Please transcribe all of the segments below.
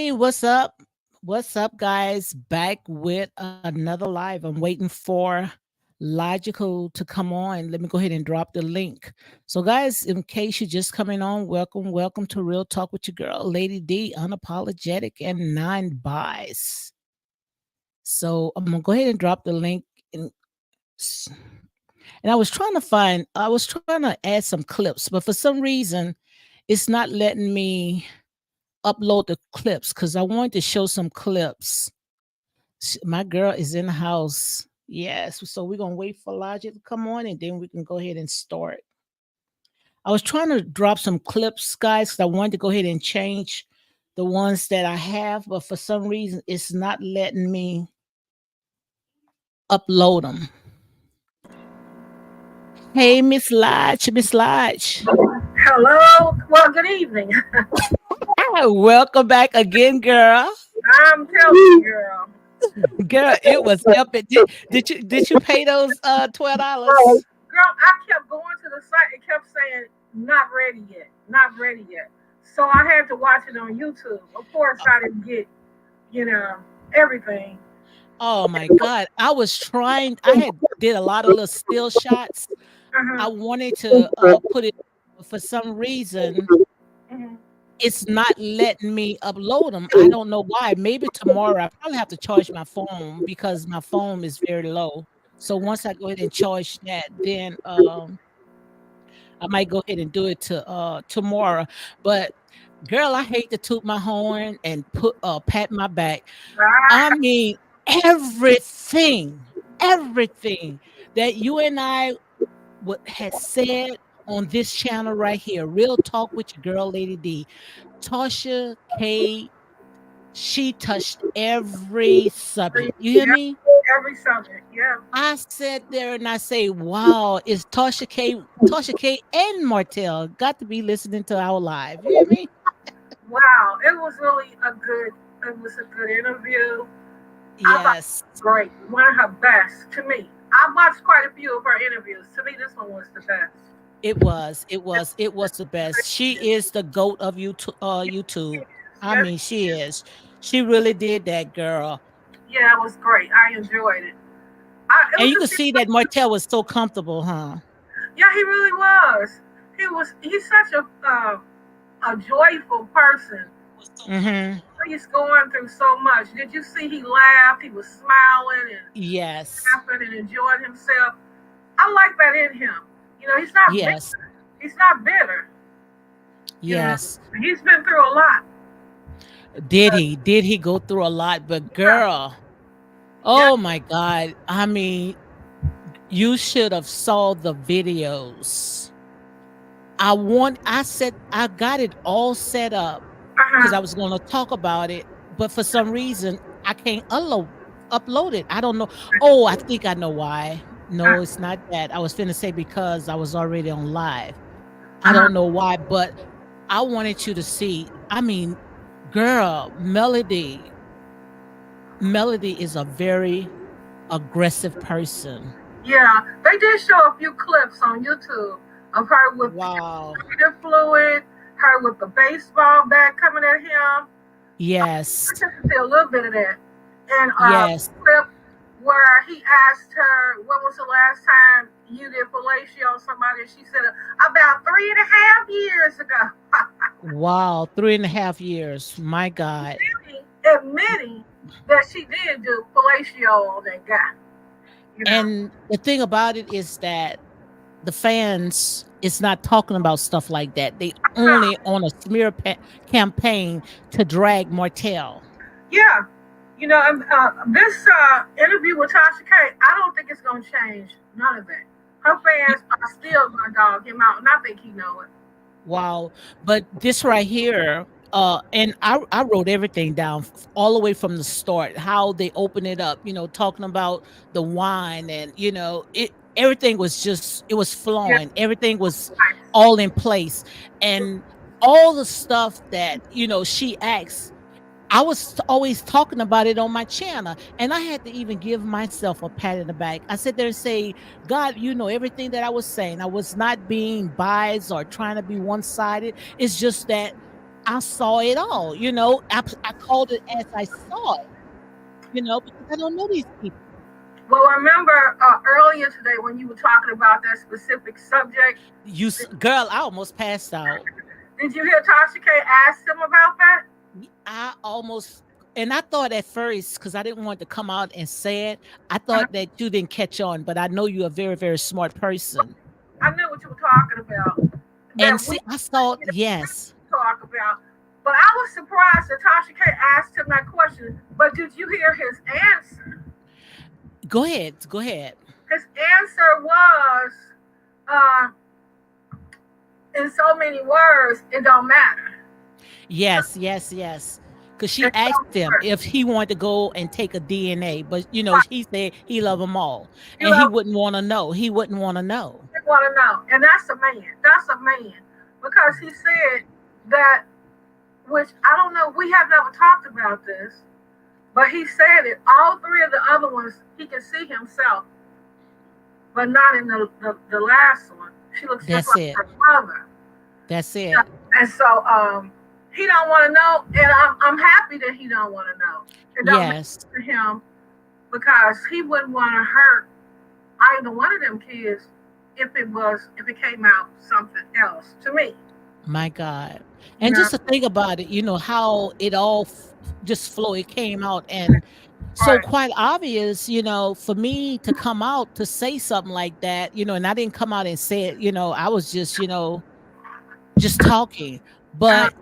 Hey, what's up? What's up, guys? Back with another live. I'm waiting for Logical to come on. Let me go ahead and drop the link. So, guys, in case you're just coming on, welcome to Real Talk with your girl, Lady D, unapologetic and nine buys. So, I'm gonna go ahead and drop the link. And, and I was trying to add some clips, but for some reason, it's not letting me upload the clips because I wanted to show some clips. My girl is in the house. Yes. So we're gonna wait for Logic to come on and then we can go ahead and start. I was trying to drop some clips, guys, because I wanted to go ahead and change the ones that I have, but for some reason it's not letting me upload them. Hey, Miss Lodge, Miss Lodge. Hello. Well, good evening. Welcome back again, girl. I'm telling you, girl. Girl, it was epic. Did you pay those $12? Girl, I kept going to the site. It kept saying, not ready yet. Not ready yet. So I had to watch it on YouTube. Of course, I didn't get, you know, everything. Oh my God. I had did a lot of little still shots. Uh-huh. I wanted to put it for some reason. Hmm. It's not letting me upload them. I don't know why. Maybe tomorrow I probably have to charge my phone because my phone is very low. So once I go ahead and charge that, then I might go ahead and do it to tomorrow. But girl, I hate to toot my horn and put pat my back. I Ah, mean, everything, everything that you and I would had said on this channel right here, Real Talk with your girl, Lady D, Tasha K, she touched every subject. You hear yeah, me? every subject. Yeah. I sat there and I say, wow, is Tasha K and Martell got to be listening to our live. You hear me? Wow. It was really it was a good interview. I thought Yes. it was great. One of her best to me. I watched quite a few of her interviews. To me, this one was the best. It was the best. She is the GOAT of YouTube. I Yes, mean, she is. She really did that, girl. yeah, it was great. I enjoyed it. It And was you could just, see that Martell was so comfortable, huh? yeah, he really was. He's such a joyful person. Mm-hmm. He's going through so much. Did you see he laughed? He was smiling and Yes. laughing and enjoying himself. I like that in him. He's not Yes. bitter. He's not bitter. You know, Yes. he's been through a lot. Did he? Did he go through a lot? But Yeah, girl, yeah, oh my God. I mean, you should have saw the videos. I said I got it all set up because I uh-huh, was going to talk about it, but for some reason I can't upload it. I don't know. Oh, I think I know why. No, it's not that. I was finna say because I was already on live. I don't know uh-huh. why, but I wanted you to see. I mean, girl, Melody is a very aggressive person. Yeah, they did show a few clips on YouTube of her with the Wow. creative fluid, her with the baseball bat coming at him. I Yes. just see a little bit of that. And Yes. clip where he asked her, when was the last time you did fellatio on somebody? And she said, about 3.5 years ago. Wow. 3.5 years. My God. Admitting that she did do fellatio on that guy. You know? And the thing about it is that the fans is not talking about stuff like that. They only No, on a smear campaign to drag Martell. yeah. This interview with Tasha K, I don't think it's going to change none of that. Her fans are still going to dog him out, and I think he know it. Wow. But this right here, and I wrote everything down all the way from the start, how they open it up, talking about the wine and everything was just it was Yeah, flowing. Everything was nice. all in place. And all the stuff that, she asks, I was always talking about it on my channel, and I had to even give myself a pat in the back. I sit there and say, God, you know everything that I was saying. I was not being biased or trying to be one sided. It's just that I saw it all, I called it as I saw it, because I don't know these people. Well, remember earlier today when you were talking about that specific subject, Girl, I almost passed out. did you hear Tasha K ask him about that? I almost, and I thought at first, because I didn't want to come out and say it, I Uh, thought that you didn't catch on, but I know you're a very, very smart person. I knew what you were talking about. And That we see, I saw, didn't yes, talk about. But I was surprised that Tasha K asked him that question. But did you hear his answer? go ahead, go ahead. His answer was, uh, in so many words, it don't matter. Yes, yes, yes. Because she It asked don't him matter. if he wanted to go and take a DNA, but Right. he said he loved them all, You and he know, wouldn't want to know. He wouldn't want to know. they want to know. And that's a man. That's a man. Because he said that, which I don't know, we have never talked about this, but he said it. All three of the other ones, he can see himself, but not in the last one. She looks just That's like it. her mother. That's Yeah. it. And so he don't want to know, and I'm happy that he don't want to know. It don't matter Yes, to him because he wouldn't want to hurt either one of them kids if it came out something else to me. my God. You And know, just to think about it, how it all just flow. It came out, and so right? quite obvious, for me to come out to say something like that, and I didn't come out and say it. I was just, just talking, Uh, but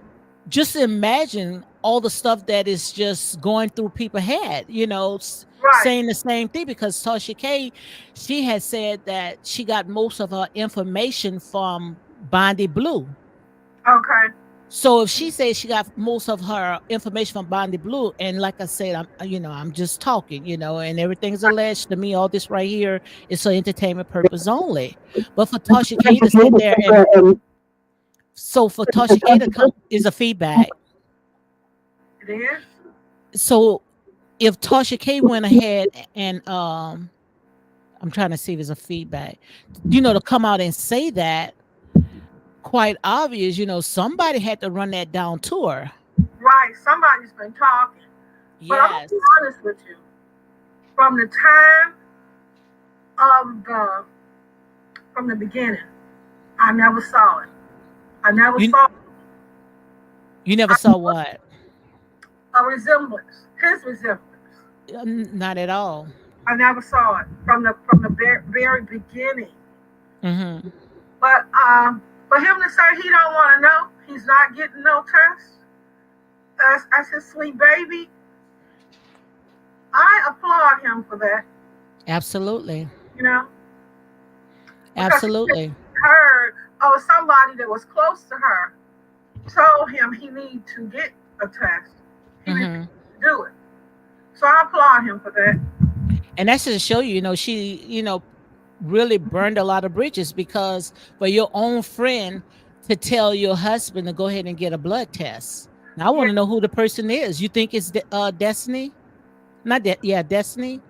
just imagine all the stuff that is just going through people's head, right. saying the same thing, because Tasha K, she has said that she got most of her information from Bondi Blue. Okay. So if she says she got most of her information from Bondi Blue, and like I said, I'm just talking, and everything's alleged to me. All this right here is for entertainment purpose only. But for Tasha K to sit there and so for Tasha K to come is a feedback. It is. So if Tasha K went ahead and I'm trying to see if it's a feedback, to come out and say that, quite obvious, somebody had to run that down to her. Right. Somebody's been talking. But I'm gonna Yes. be honest with you. From the time of the from the beginning, I never saw it. I never You saw you never saw what? a resemblance. His resemblance. Not at all. I never saw it from the very beginning. Hmm. But for him to say he don't want to know, he's not getting no test. As his sweet baby, I applaud him for that. Absolutely. You know, because he Absolutely. heard, oh, somebody that was close to her told him he need to get a test. He refused Hmm. to do it. So I applaud him for that. And that's to show you, she, really burned a lot of bridges, because for your own friend to tell your husband to go ahead and get a blood test. Now I Yeah, want to know who the person is. You think it's Destiny? Not that, yeah, Destiny.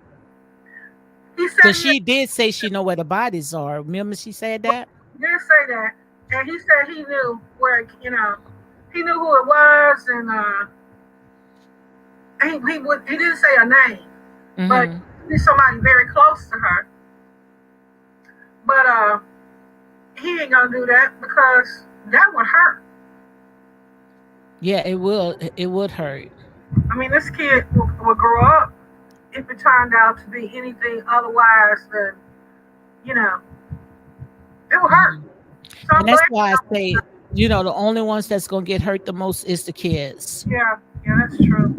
he said Because he she did say she know where the bodies are. Remember she said that? did say that, and he said he knew where he knew who it was, and he didn't say a name, but Hmm. he's somebody very close to her. But he ain't gonna do that because that would hurt. Yeah, it will. It would hurt. I mean, this kid will grow up if it turned out to be anything otherwise than you know, it will hurt. Hmm. So I'm And that's glad. why I say, the only ones that's gonna get hurt the most is the kids. Yeah, yeah, that's true.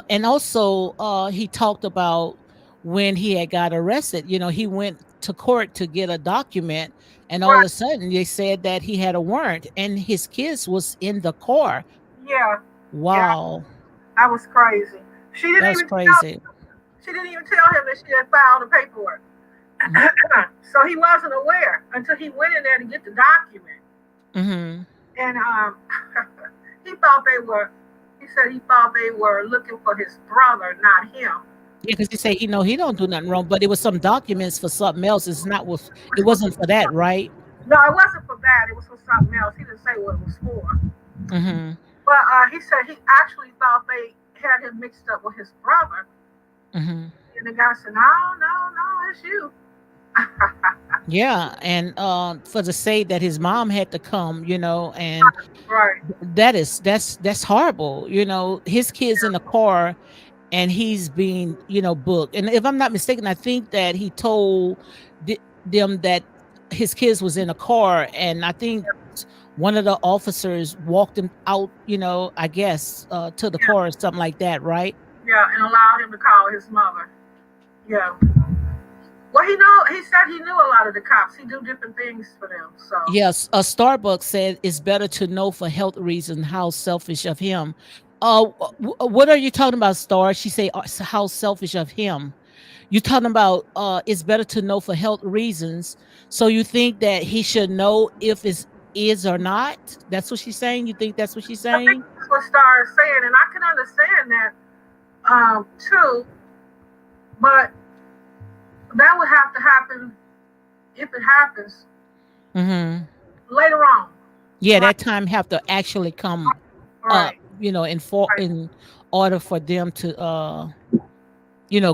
And also, he talked about when he had got arrested. He went to court to get a document, and all of Right. a sudden they said that he had a warrant, and his kids was in the car. Yeah, yeah, Wow, that was crazy. She didn't that was even tell. crazy. She didn't even tell him that she had filed the paperwork. So he wasn't aware until he went in there to get the document, Mm-hmm. and he thought they were. He said he thought they were looking for his brother, not him. Yeah, because he said he don't do nothing wrong, but it was some documents for something else. It's not with. It wasn't for that, right? No, it wasn't for that. It was for something else. He didn't say what it was for. Mm-hmm. But he said he actually thought they had him mixed up with his brother. Hmm. And the guy said, no, no, no, it's you. Yeah, and for to say that his mom had to come, and Right. that's horrible. His kids in the car, and he's being booked. And if I'm not mistaken, I think that he told them that his kids was in a car, and I think one of the officers walked him out, I guess, to the Yeah. car or something like that, right? Yeah. And allowed him to call his mother. Yeah. Well, he said he knew a lot of the cops. He do different things for them. So Yes, a Starbucks said it's better to know for health reasons. How selfish of him. What are you talking about, Star? She say, how selfish of him. You talking about it's better to know for health reasons. So you think that he should know if it's is or not? That's what she's saying. You think that's what she's I think saying? that's what Star is saying. And I can understand that too. But that would have to happen if it happens Mm-hmm. later on. Yeah, Right. that time have to actually come up, Right. Right. in order for them to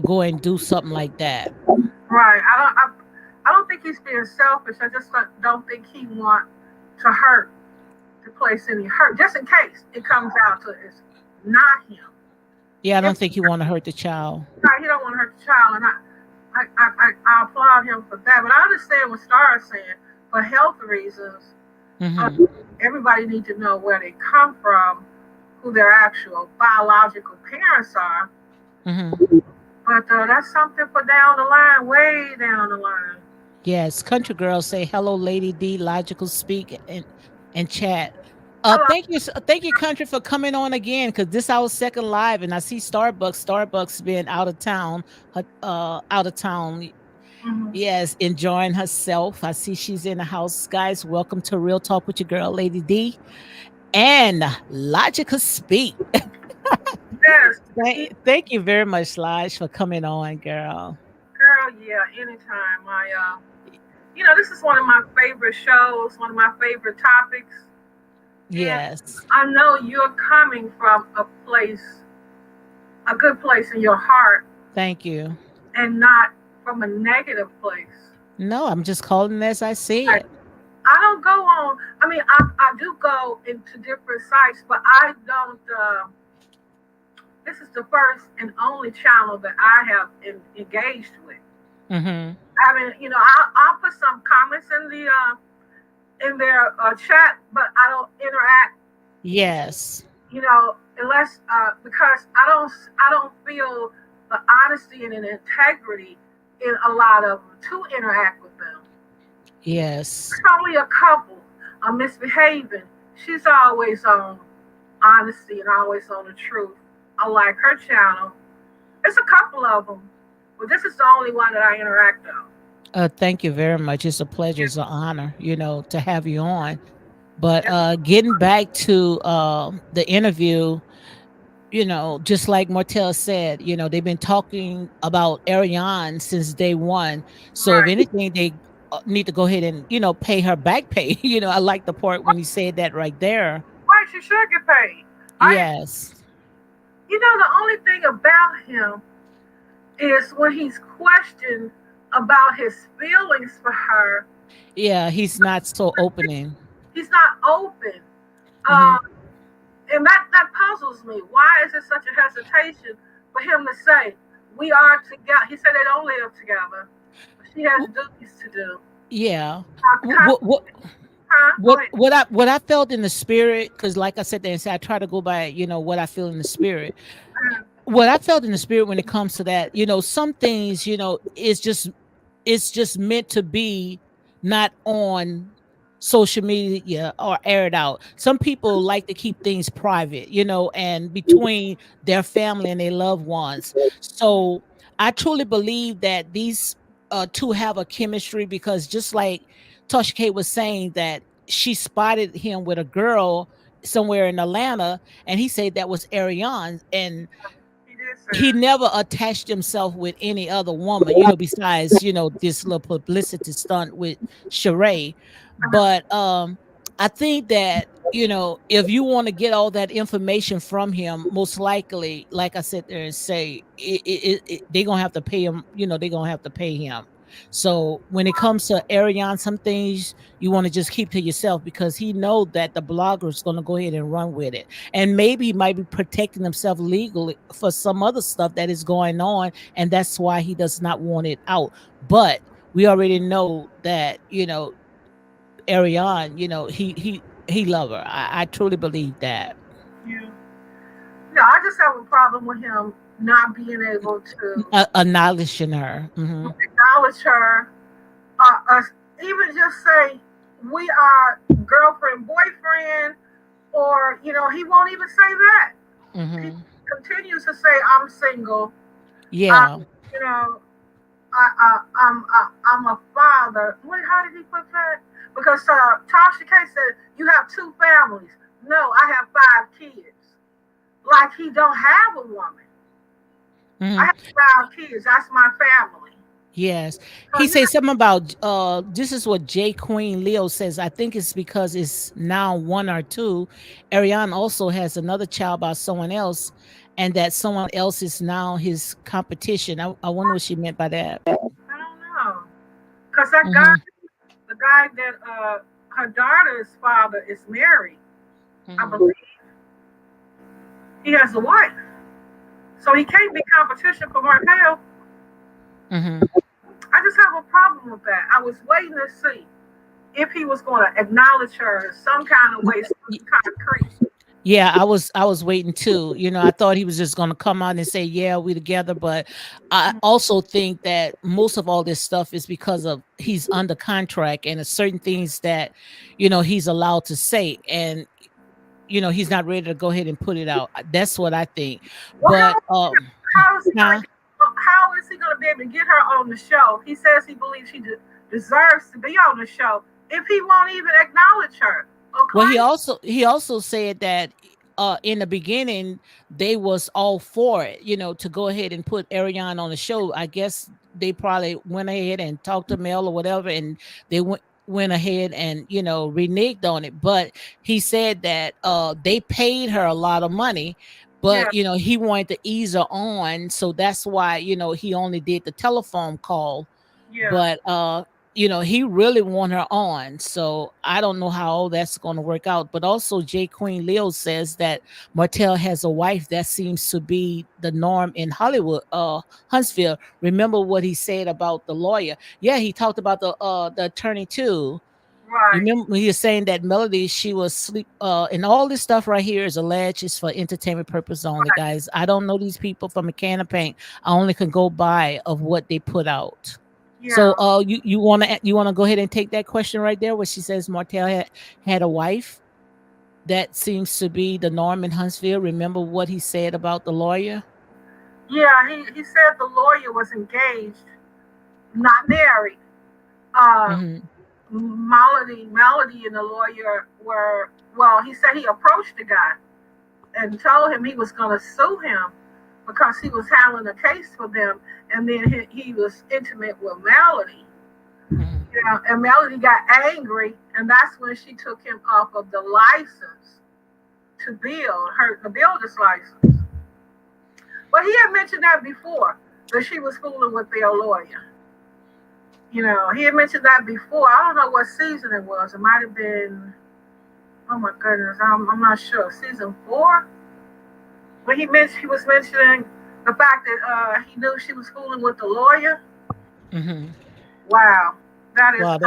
go and do something like that. Right. I don't think he's being selfish. I just don't think he want to hurt, to place any hurt, just in case it comes out to it's not him. Yeah, I If don't think he want to hurt the child. he don't want to hurt the child, and I applaud him for that. But I understand what Star is saying. For health reasons, uh, Mm-hmm. everybody needs to know where they come from, who their actual biological parents are. Mm-hmm. But that's something for down the line, way down the line. Yes, country girls say hello, Lady D. Logical speak and chat. Hello. Thank you, country, for coming on again. Cause this our second live, and I see Starbucks being out of town, out of town. Hmm. Yes, enjoying herself. I see she's in the house, guys. Welcome to Real Talk with your girl, Lady D, and Logical speak. Yes, Thank you very much, Lodge, for coming on, girl. girl. Yeah, anytime. This is one of my favorite shows, one of my favorite topics, and Yes, I know you're coming from a good place in your heart, thank you. and not from a negative place. No, I'm just calling as I see Like, it. I don't go on. I mean, I do go into different sites, but I don't. This is the first and only channel that I have engaged with. Mhm. I mean, I'll put some comments in their chat, but I don't interact. Yes. Unless because I don't feel the honesty and an integrity in a lot of them to interact with them. Yes. There's only a couple misbehaving. She's always on honesty and always on the truth. I like her channel. It's a couple of them, but this is the only one that I interact on. Thank you very much. It's a pleasure. Yeah, It's an honor, to have you on. But yeah, getting back to the interview, just like Martell said, they've been talking about Ariane since day one. So if right, anything, they need to go ahead and pay her back pay. I like the part when he said that right there. right. She should get paid. I, Yes. the only thing about him is when he's questioned about his feelings for her, Yeah, he's not so opening. he's not open. Hmm. Um, and that puzzles me. Why is there such a hesitation for him to say, we are together? He said they don't live together. She has duties to do. Yeah. Huh? What Go ahead. what I felt in the spirit, because like I said there and said, I try to go by what I feel in the spirit. What I felt in the spirit when it comes to that, some things, it's just meant to be not on social media or air it out. Some people like to keep things private, and between their family and their loved ones. So I truly believe that these two have a chemistry, because just like Tasha K was saying that she spotted him with a girl somewhere in Atlanta, and he said that was Ariane, and He did say he that. never attached himself with any other woman, besides, this little publicity stunt with Sheree. Uh-huh. But I think that if you want to get all that information from him, most likely, like I said there and say, they're gonna have to pay him. They're gonna have to pay him. So when it comes to Ariane, some things you want to just keep to yourself because he know that the blogger is going to go ahead and run with it, and maybe he might be protecting himself legally for some other stuff that is going on, and that's why he does not want it out. But we already know that Ariane, he love her. I truly believe that. Yeah. No, I just have a problem with him not being able to Acknowledging her. acknowledge her, us, even just say we are girlfriend, boyfriend, or he won't even say that. He Hmm. continues to say I'm single. I, Yeah. you know, I'm a father. What? How did he put that? Because Tasha K said you have two families. No, I have five kids. Like he don't have a woman. I Hmm. have five kids. That's my family. Yes. So He says yeah, something about this is what J Queen Leo says. I think it's because it's now one or two. Ariane also has another child by someone else, and that someone else is now his competition. I wonder what she meant by that. I don't know. Cause that guy, Hmm. the guy that her daughter's father is married, I Hmm. believe he has a wife. So he can't be competition for Martell. Hmm. I just have a problem with that. I was waiting to see if he was going to acknowledge her in some kind of way, some concrete. Yeah, I was waiting too. I thought he was just gonna come out and say, "Yeah, we together." But I also think that most of all this stuff is because of he's under contract and there's certain things that he's allowed to say, and he's not ready to go ahead and put it out. That's what I think. Well, But how is he going huh? to how is he going to be able to get her on the show? He says he believes she deserves to be on the show if he won't even acknowledge her or Well, he claim. also he also said that in the beginning they was all for it, to go ahead and put Ariane on the show. I guess they probably went ahead and talked to Mel or whatever, and they went ahead and reneged on it. But he said that they paid her a lot of money, Yeah, but he wanted to ease her on, so that's why he only did the telephone call. yeah, But he really want her on. So I don't know how all that's going to work out. But also, J. Queen Leo says that Martell has a wife. That seems to be the norm in Hollywood, Huntsville. Remember what he said about the lawyer? Yeah, he talked about the attorney too. You right, remember he was saying that Melody, she was sleep, and all this stuff right here is alleged. It's for entertainment purpose only, right, guys. I don't know these people from a can of paint. I only can go by of what they put out. So, yeah, you wanna go ahead and take that question right there, where she says Martell had a wife. That seems to be the norm in Huntsville. Remember what he said about the lawyer? yeah. He said the lawyer was engaged, not married. Uh, Hmm. Melody and the lawyer were, well, he said he approached the guy and told him he was going to sue him because he was handling a case for them, and then he was intimate with Melody. Hmm. And Melody got angry, and that's when she took him off of the license to build her the builder's license. But he had mentioned that before, that she was fooling with their lawyer. He had mentioned that before. I don't know what season it was. It might have been, oh my goodness, I'm not sure. Season four? When he was mentioning the fact that he knew she was fooling with the lawyer. Hmm. Wow. That is, Wow,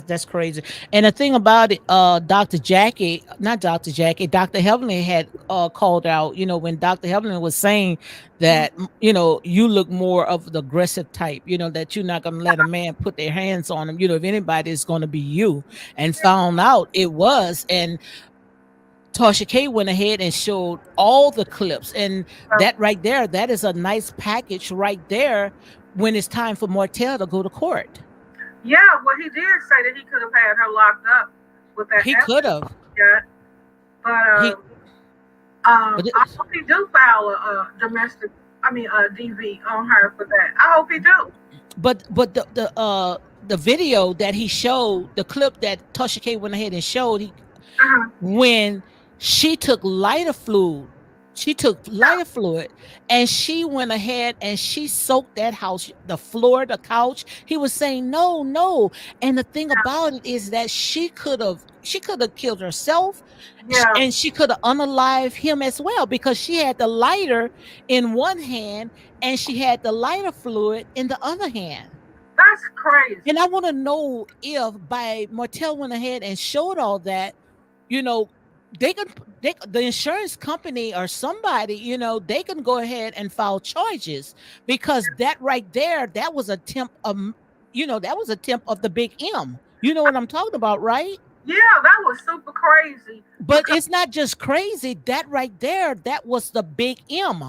that's crazy. And the thing about it, Dr. Jackie, not Dr. Jackie, Dr. Heavenly had called out, when Dr. Heavenly was saying that, you look more of the aggressive type, that you're not gonna let a man put their hands on him, if anybody is gonna be you, and found out it was. And Tasha K went ahead and showed all the clips. And that right there, that is a nice package right there when it's time for Martell to go to court. yeah, well, he did say that he could have had her locked up with that He could evidence have. he got. But He but I hope he do file a domestic, I mean, a DV on her for that. I hope he do. but the video that he showed, the clip that Tasha K went ahead and showed, Uh-huh. when she took lighter fluid. She took lighter fluid and she went ahead and she soaked that house, the floor, the couch. He was saying, no, no. And the thing about it is that she could have killed herself, Yeah. and she could have unalived him as well, because she had the lighter in one hand and she had the lighter fluid in the other hand. That's crazy. And I want to know if by Martell went ahead and showed all that, you know, the insurance company or somebody, they can go ahead and file charges, because that right there, that was a temp that was a temp of the big M. You know what I'm talking about, right? Yeah, that was super crazy. But Because it's not just crazy. That right there, that was the big M.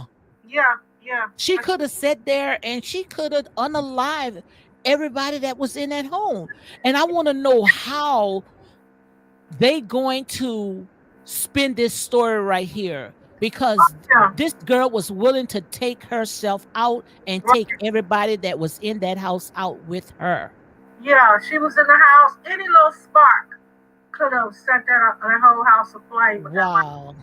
yeah, yeah. She could have sat there and she could have unalived everybody that was in that home. And I want to know how they going to spin this story right here, because Yeah, this girl was willing to take herself out and take right. everybody that was in that house out with her. Yeah, she was in the house. Any little spark could have set that whole house aflame with that light. Wow.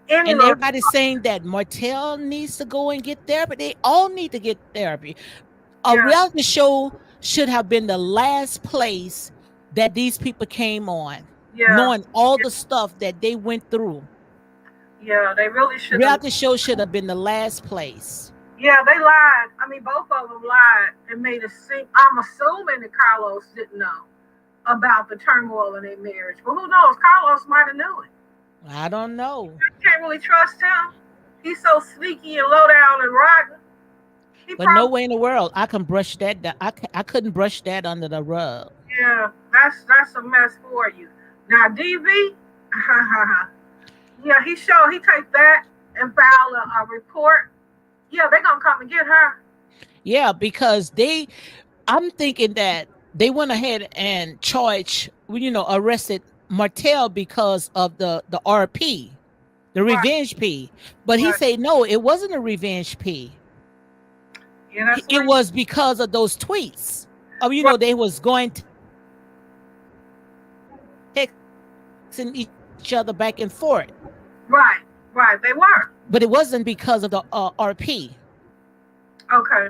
Any And little everybody's saying that Martell needs to go and get therapy. They all need to get therapy. A yeah, reality show should have been the last place that these people came on, yeah, knowing all yeah, the stuff that they went through. yeah. They really should have. Reality show should have been the last place. Yeah, they lied. I mean, both of them lied and made it seem. I'm assuming that Carlos didn't know about the turmoil in their marriage, but who knows? Carlos might have knew it. I don't know. You can't really trust him. He's so sneaky and low down and rotten. He But no probably, way in the world I can brush that down. I couldn't brush that under the rug. yeah, that's a mess for you. Now, DV, yeah, he take that and file a report. Yeah, they gonna come and get her. Yeah, because I'm thinking that they went ahead and charged, arrested Martell because of the RP, the Right, revenge P. But he right. said no, it wasn't a revenge P. Yeah, that's It what he. was because of those tweets. Right, They was going texting each other back and forth. right, right. They were. But it wasn't because of the RP. Okay.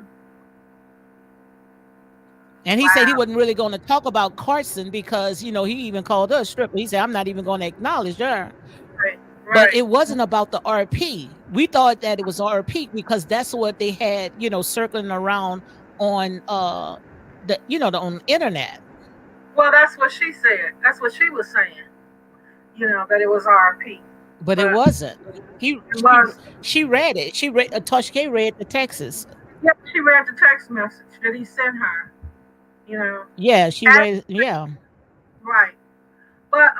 And he said he Wow. wasn't really going to talk about Carson because, he even called her a stripper. He said, I'm not even going to acknowledge her. Right, But right, it wasn't about the RP. We thought that it was RP because that's what they had, circling around on on the internet. well, that's what she said. That's what she was saying. That it was RP. But it But wasn't. He it was. she read it. She read Tosh K read the Texas. Yeah, she read the text message that he sent her. You know. Yeah, she And, read, yeah. right. But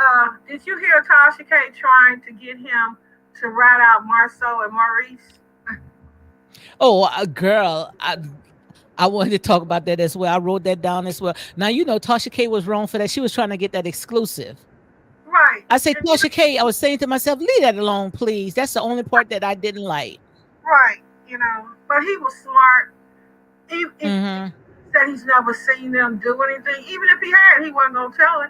did you hear Tasha K trying to get him to rat out Marceau and Maurice? Oh, girl, I wanted to talk about that as well. I wrote that down as well. Now Tasha K was wrong for that. She was trying to get that exclusive. Right. I said, And Tasha K, I was saying to myself, leave that alone, please. That's the only part that I didn't like. right. But he was smart. He Hmm. said he's never seen them do anything. Even if he had, he wasn't gonna tell it.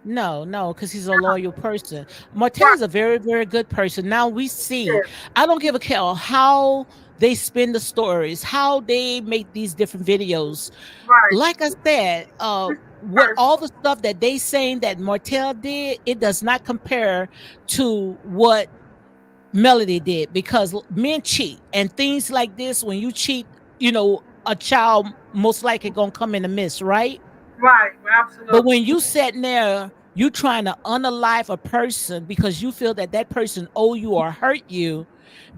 No, no, because he's a loyal person. Martell Right. is a very, very good person. Now we see, Yeah. I don't give a care how they spin the stories, how they make these different videos. Right. Like I said, This what person. all the stuff that they saying that Martell did, it does not compare to what Melody did, because men cheat and things like this. When you cheat, a child most likely gonna come in the midst, right? Right. But Absolutely. when you sitting there, you trying to unalive a person because you feel that that person owe you or hurt you,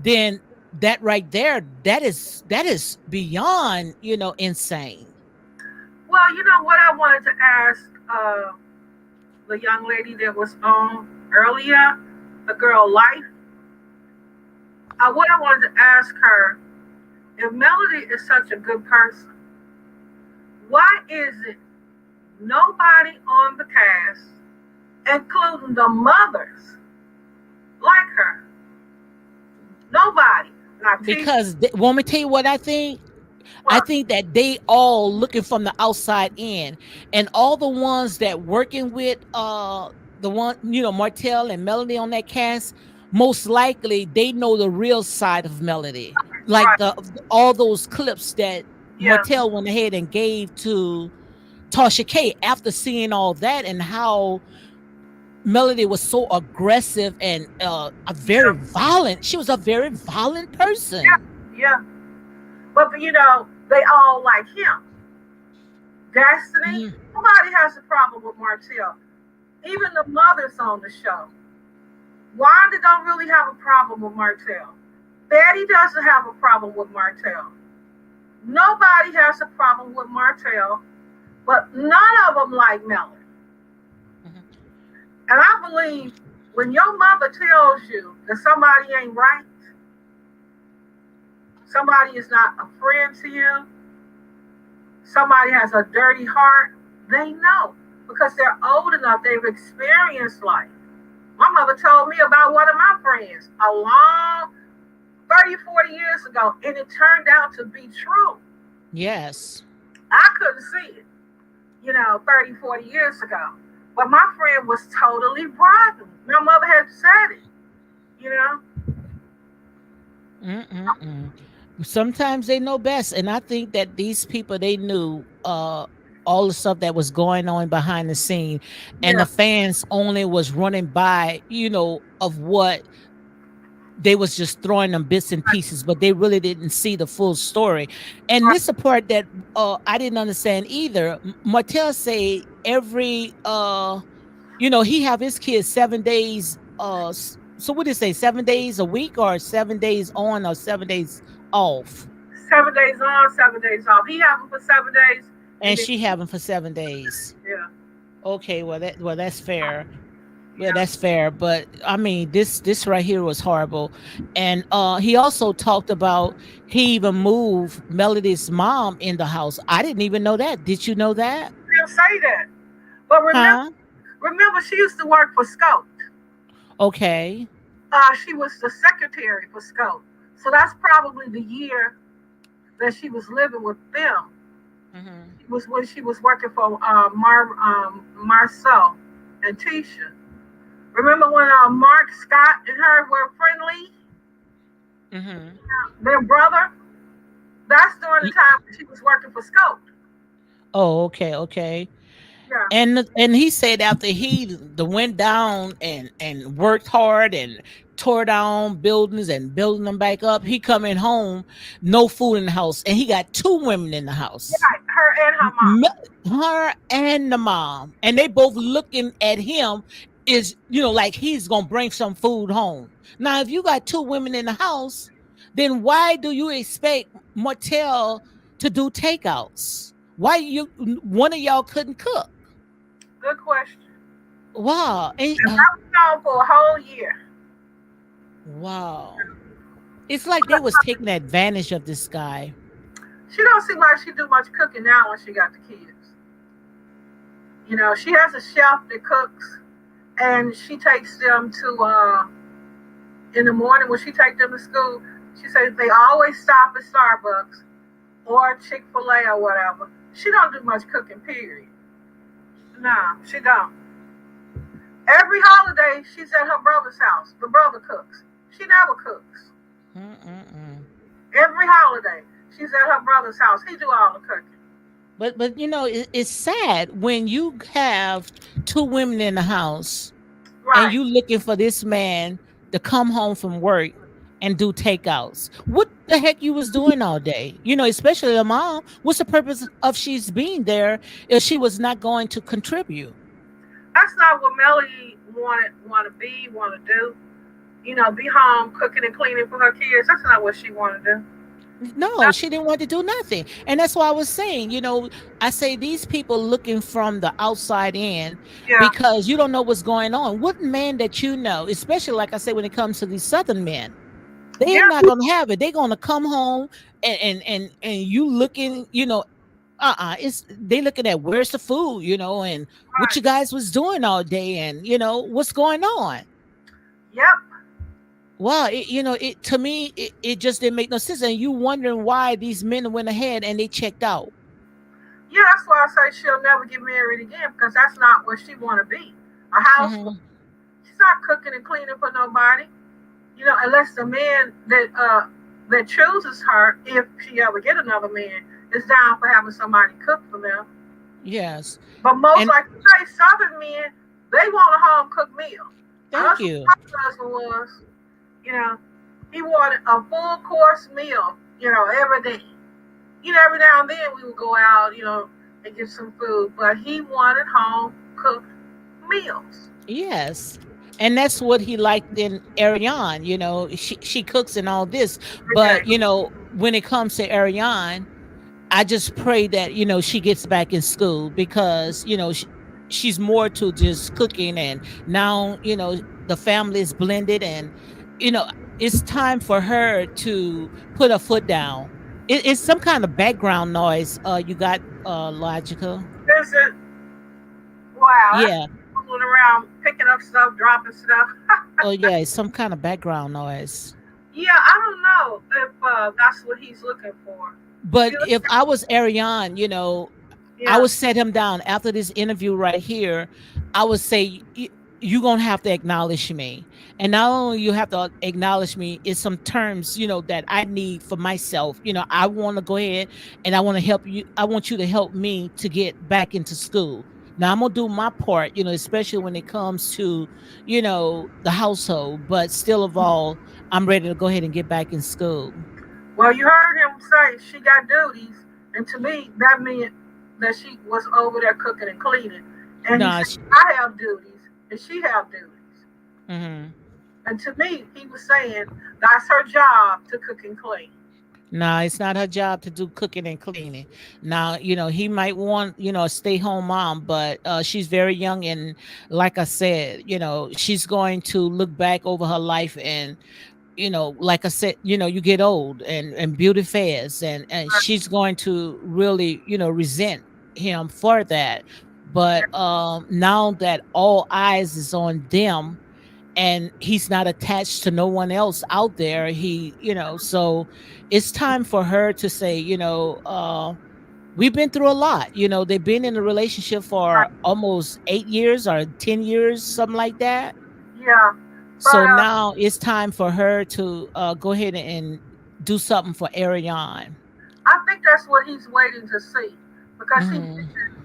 then that right there, that is beyond, insane. Well, you know what I wanted to ask the young lady that was on earlier, the girl Life. What I wanted to ask her, if Melody is such a good person, why is it nobody on the cast, including the mothers, like her? Nobody. Not T. Because want me to tell you what I think? I Well, think that they all looking from the outside in, and all the ones that working with the one, Martell and Melody on that cast, most likely they know the real side of Melody. Like Right. all those clips that Yeah. Martell went ahead and gave to Tasha K after seeing all that and how Melody was so aggressive and a very Yeah. violent. She was a very violent person. Yeah. Yeah. But they all like him. Destiny. Mhm. Nobody has a problem with Martell. Even the mothers on the show. Wanda don't really have a problem with Martell. Betty doesn't have a problem with Martell. Nobody has a problem with Martell, but none of them like Melody. Mhm. And I believe when your mother tells you that somebody ain't right, somebody is not a friend to you, somebody has a dirty heart, they know because they're old enough, they've experienced life. My mother told me about one of my friends a long 30, 40 years ago, and it turned out to be true. Yes. I couldn't see it, 30, 40 years ago. But my friend was totally rotten. My mother had said it, you know? Mm-mm-mm. Sometimes they know best, and I think that these people they knew all the stuff that was going on behind the scene, and Yeah, the fans only was running by, of what they was just throwing them bits and right, pieces, but they really didn't see the full story. And right. this the part that I didn't understand either. Martell say every he have his kids 7 days. So what did it say? 7 days a week, or 7 days on, or 7 days off, 7 days on, 7 days off. He had them for 7 days, and and then, she have them for 7 days. yeah, Okay, well that's fair. Well, yeah, that's fair, but I mean, this right here was horrible. And he also talked about he even moved Melody's mom in the house. I didn't even know that. Did you know that? he'll say that. But Huh? remember, she used to work for Scout. Okay. She was the secretary for Scout. So that's probably the year that she was living with them. Hmm. It was when she was working for Marcel and Tisha. Remember when Mark Scott and her were friendly? Hmm. Their brother? That's during the time when she was working for Scout. Oh, okay, okay. Yeah. And he said after went down and worked hard and tore down buildings and building them back up, he coming home, no food in the house, and he got two women in the house, Yeah, her and her mom. M- her and the mom, and they both looking at him is like he's gonna bring some food home. Now, if you got two women in the house, then why do you expect Martell to do takeouts? Why you one of y'all couldn't cook? Good question. Wow. And, And that was on for a whole year. wow. It's like they was taking advantage of this guy. She don't seem like she do much cooking now when she got the kids. She has a chef that cooks, and she takes them to in the morning when she take them to school. She says they always stop at Starbucks or Chick-fil-A or whatever. She don't do much cooking. Period. No, she don't. Every holiday she's at her brother's house. The brother cooks. She never cooks. Mm-mm-mm. Every holiday she's at her brother's house. He do all the cooking. But it's sad when you have two women in the house and Right. you looking for this man to come home from work and do takeouts. What the heck you was doing all day? Especially the mom. What's the purpose of she's being there if she was not going to contribute? That's not what Melody want to be, want to do. Be home cooking and cleaning for her kids. That's not what she want to do. No, That's, she didn't want to do nothing. And that's why I was saying, I say these people looking from the outside in yeah, because you don't know what's going on. What man that especially like I say, when it comes to these southern men, they're yeah, not gonna have it. They're gonna come home and you looking, it's they looking at where's the food, and what right, you guys was doing all day and what's going on. yep, Wow, it to me it just didn't make no sense, and you wondering why these men went ahead and they checked out. yeah. That's why I say she'll never get married again because that's not what she want to be. a house. Mhm. She's not cooking and cleaning for nobody. Unless the man that chooses her, if she ever get another man, is down for having somebody cook for them. Yes. But most, And like you say, Southern men, they want a home cooked meal. thank That's what you. my husband was. You know, he wanted a full course meal. Every day. Every now and then we would go out, and get some food, but he wanted home cooked meals. Yes. And that's what he liked in Ariane. She cooks and all this. But, Okay. when it comes to Ariane, I just pray that, she gets back in school because, she's more to just cooking. And now, the family is blended and, you know, it's time for her to put her foot down. It's some kind of background noise. You got logical. Is it? Wow, that's Yeah. fooling around, picking up stuff, dropping stuff. Oh yeah, it's some kind of background noise. Yeah, I don't know if that's what he's looking for. But See, if I was Ariane, I yeah. would set him down after this interview right here. I would say, You're gonna have to acknowledge me, and not only you have to acknowledge me, it's some terms that I need for myself. I want to go ahead and I want to help you. I want you to help me to get back into school. Now I'm gonna do my part, especially when it comes to the household. But still of all, I'm ready to go ahead and get back in school. Well, you heard him say she got duties, and to me, that meant that she was over there cooking and cleaning. And he No, said, I have duties, and she have duties. mm-hmm. And to me, he was saying that's her job to cook and clean. No, it's not her job to do cooking and cleaning. Now, he might want, a stay-home mom, but she's very young and like I said, she's going to look back over her life and, like I said, you get old and beauty fades and she's going to really, resent him for that. But now that all eyes is on them and he's not attached to no one else out there, so it's time for her to say, we've been through a lot. They've been in a relationship for almost 8 years or 10 years, something like that. Yeah, but So now it's time for her to go ahead and do something for Ariane. I think that's what he's waiting to see because he Hmm. mentioned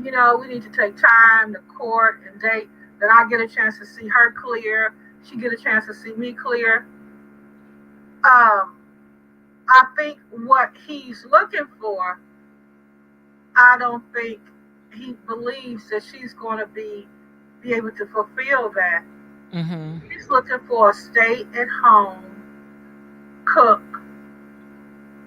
that we need to take time to court and date. That I get a chance to see her clear, she get a chance to see me clear. Um, I think what he's looking for, I don't think he believes that she's going to be able to fulfill that. Hmm. He's looking for a stay at home cook,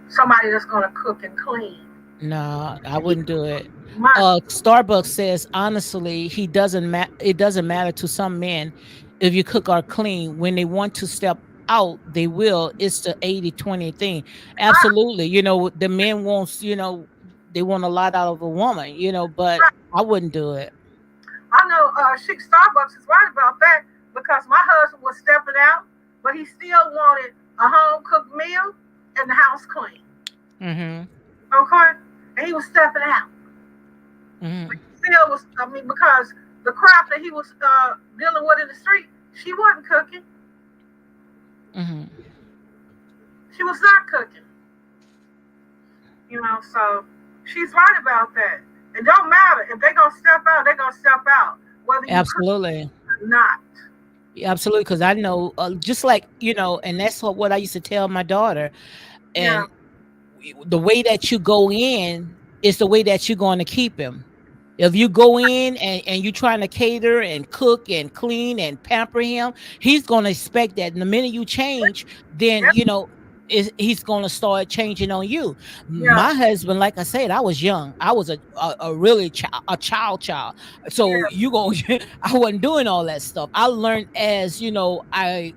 somebody that's going to cook and clean. No, I wouldn't do it. My, Starbucks says honestly, he doesn't it doesn't matter to some men if you cook or clean. When they want to step out, they will. It's the 80-20 thing. I, Absolutely. The men wants, they want a lot out of a woman, but I wouldn't do it. I know Chic Starbucks is right about that because my husband was stepping out, but he still wanted a home cooked meal and the house clean. Mhm. Okay? And he was stepping out. Mhm. Still was, I mean, because the crap that he was dealing with in the street, she wasn't cooking. Mhm. She was not cooking. So she's right about that. It don't matter. If they're going to step out, they're going to step out, whether you cook Absolutely. or not. Absolutely, because I know, just like and that's what I used to tell my daughter. Yeah. And the way that you go in is the way that you're going to keep him. If you go in and you're trying to cater and cook and clean and pamper him, he's going to expect that. And the minute you change, then, Yep. he's going to start changing on you. Yeah. My husband, like I said, I was young. I was a really a child. So Yeah. you going, I wasn't doing all that stuff. I learned as, I,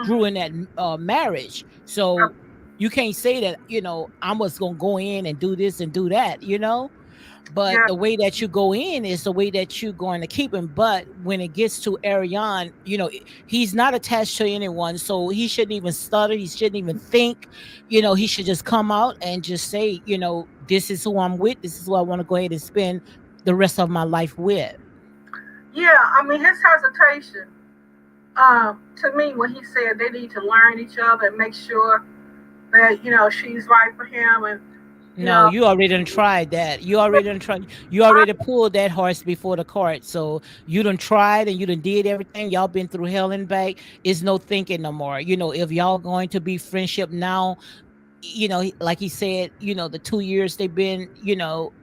grew in Mm-hmm. that marriage. So you can't say that, I was going to go in and do this and do that. But Yeah. the way that you go in is the way that you're going to keep him. But when it gets to Ariane, he's not attached to anyone. So he shouldn't even stutter. He shouldn't even think. He should just come out and just say, this is who I'm with. This is who I want to go ahead and spend the rest of my life with. Yeah, I mean his hesitation. To me, when he said they need to learn each other and make sure that she's right for him, and you No, know, you already done tried that. You already done tried. You I, already pulled that horse before the cart. So you done tried and you done did everything. Y'all been through hell and back. It's no thinking no more. If y'all going to be friendship now, like he said, the 2 years they've been,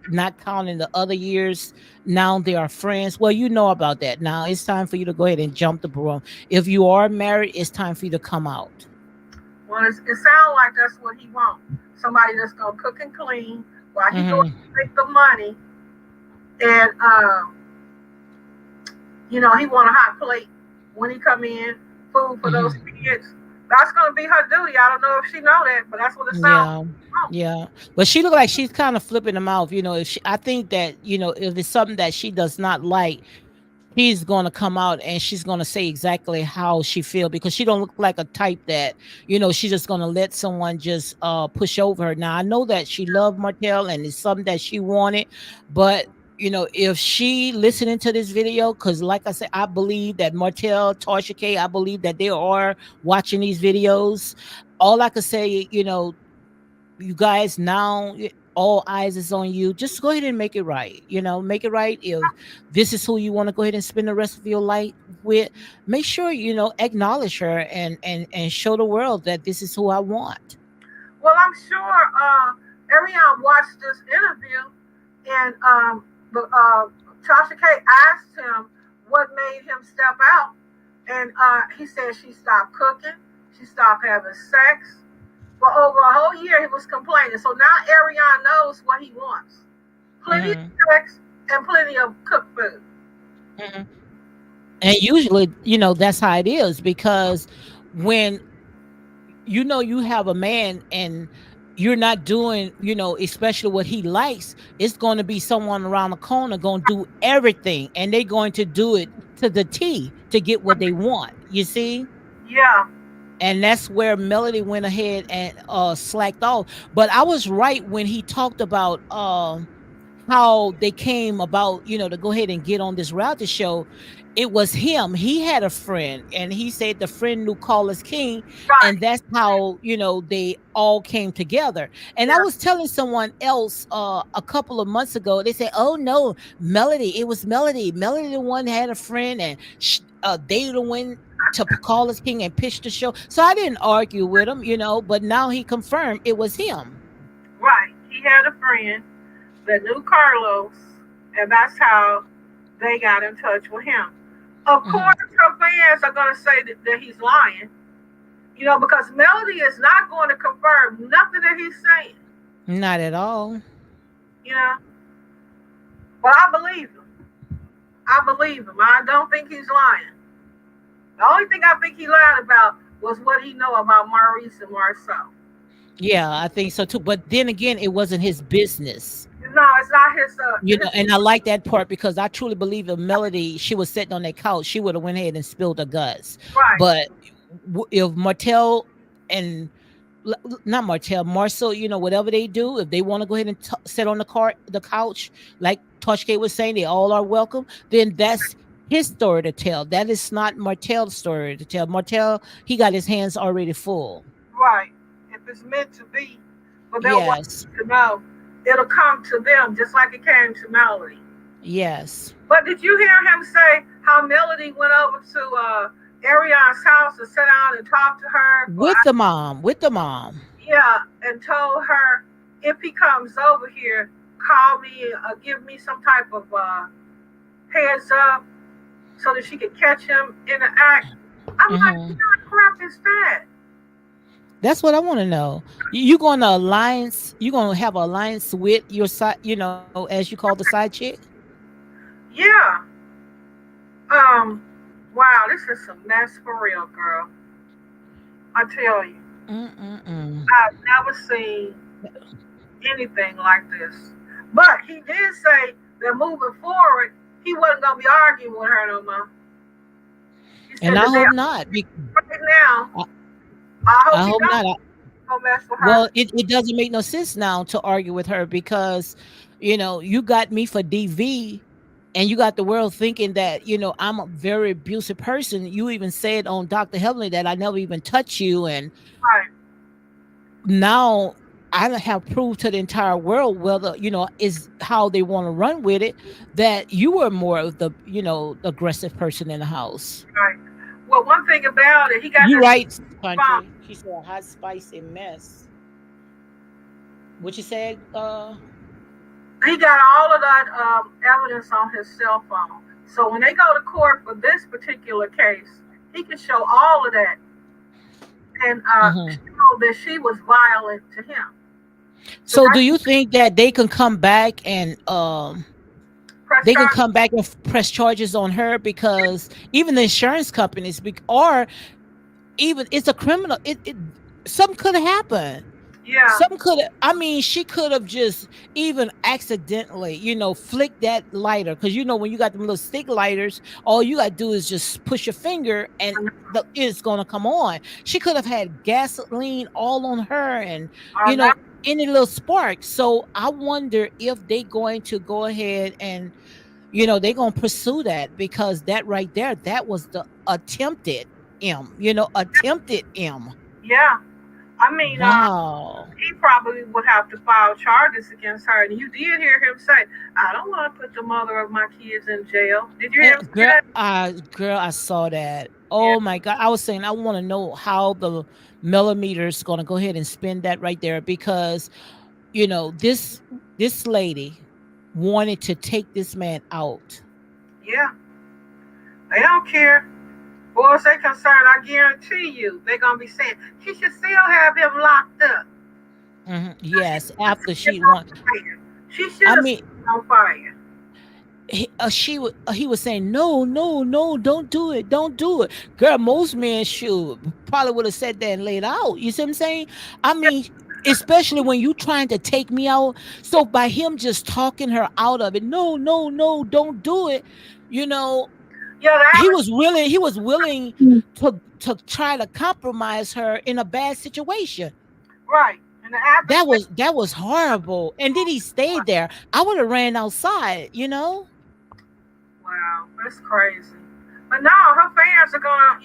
not counting the other years. Now they are friends. Well, you know about that. Now it's time for you to go ahead and jump the broom. If you are married, it's time for you to come out. well, it sounds like that's what he wants. Somebody that's gonna cook and clean while he goes Hmm. to make the money, and he want a hot plate when he come in, food for those Hmm. kids. That's gonna be her duty. I don't know if she know that, but that's what it sounds Yeah. like. Yeah. But she look like she's kind of flipping them out. I think that, if it's something that she does not like, she's gonna come out and she's gonna say exactly how she feel, because she don't look like a type that, she's just gonna let someone just push over her. Now I know that she loved Martell and it's something that she wanted, but if she listening to this video, because like I said, I believe that Martell, Tasha K, I believe that they are watching these videos. All I could say, you guys, now all eyes is on you. Just go ahead and make it right. Make it right. If this is who you want to go ahead and spend the rest of your life with, make sure acknowledge her and show the world that this is who I want. Well, I'm sure Ariane watched this interview, and the Tasha K asked him what made him step out, and he said she stopped cooking, she stopped having sex. For over a whole year, he was complaining. So now Ariane knows what he wants: plenty of Hmm. sex and plenty of cooked food. Hmm. And usually, that's how it is, because when you have a man and you're not doing, especially what he likes, it's going to be someone around the corner going to do everything, and they're going to do it to the T to get what they want. You see? Yeah, And that's where Melody went ahead and slacked off. But I was right when he talked about how they came about, to go ahead and get on this reality show. It was him. He had a friend, and he said the friend knew Carlos King, and right. that's how they all came together. And I Yeah, was telling someone else a couple of months ago. They said, "Oh no, Melody! It was Melody. Melody the one had a friend, and they the one." To Carlos King and pitch the show. So I didn't argue with him, but now he confirmed it was him. right. He had a friend that knew Carlos, and that's how they got in touch with him. Of Mhm. course, her fans are going to say that he's lying, because Melody is not going to confirm nothing that he's saying, Not at all. you know. But I believe him. I believe him. I don't think he's lying. The only thing I think he lied about was what he know about Maurice and Marcel. Yeah, I think so too. But then again, it wasn't his business. No, it's not his. His And I like that part, because I truly believe if Melody, she was sitting on that couch, she would have went ahead and spilled her guts. right. But if Martell and not Martell, Marcel, whatever they do, if they want to go ahead and sit on the couch, like Toshke was saying, they all are welcome. Then that's his story to tell. That is not Martell's story to tell. Martell, he got his hands already full. Right. If it's meant to be, but they'll want Yes, you to know it'll come to them just like it came to Melody. yes. But did you hear him say how Melody went over to Arion's house and sat down and talked to her for With the mom. yeah, and told her if he comes over here, call me, give me some type of heads up so that she could catch him in the act. I'm like, what Hmm. kind of crap is that? That's what I want to know. You going to alliance? You going to have an alliance with your side? As you call the side chick? Yeah. Um. Wow, this is some mess for real, girl. I tell you, Mm-mm-mm. I've never seen anything like this. But he did say that moving forward, he wasn't gonna be arguing with her no more. He And said I that they hope not. right now. I, I hope I he hope not. don't go mess with Well, her. it doesn't make no sense now to argue with her, because, you got me for DV, and you got the world thinking that, I'm a very abusive person. You even said on Dr. Heavenly that I never even touch you. And Right, now I done have proved to the entire world, whether, is how they want to run with it, that you were more of the, the aggressive person in the house. right. Well, one thing about it, he got You this right, phone. country. She said a hot spicy mess. What you said? He got all of that evidence on his cell phone. So when they go to court for this particular case, he can show all of that and Mhm. show that she was violent to him. So So do that's you think that they can come back and press they can charge. come back and press charges on her, because even the insurance companies, or even it's a criminal, it something could have happened. Yeah, Some could have, I mean, she could have just even accidentally, flicked that lighter. Because, when you got them little stick lighters, all you got to do is just push your finger and it's going to come on. She could have had gasoline all on her and, on you know, that. any little spark. So I wonder if they going to go ahead and, they're going to pursue that, because that right there, that was the attempted attempted M. Yeah, I mean, Wow. he probably would have to file charges against her. And you did hear him say, "I don't want to put the mother of my kids in jail." Did you hear him say Girl, that? I saw that. Yeah, Oh my God. I was saying I want to know how the millimeters gonna go ahead and spin that right there, because this lady wanted to take this man out. yeah. They don't care. Far as they concerned, I guarantee you, they're gonna be saying she should still have him locked up. Yes, after It's she on won. fire. She should I have mean, set it on fire. he was saying, no, no, no, don't do it, don't do it. Girl, most men should probably would have said that and laid out. You see what I'm saying? I Yeah, mean, especially when you trying to take me out. So by him just talking her out of it, no, no, no, don't do it. You know, yeah. The average, he was willing to try to compromise her in a bad situation. right? And the average man. That was horrible. And then he stayed there. I would have ran outside. Wow, that's crazy. But no, her fans are gonna,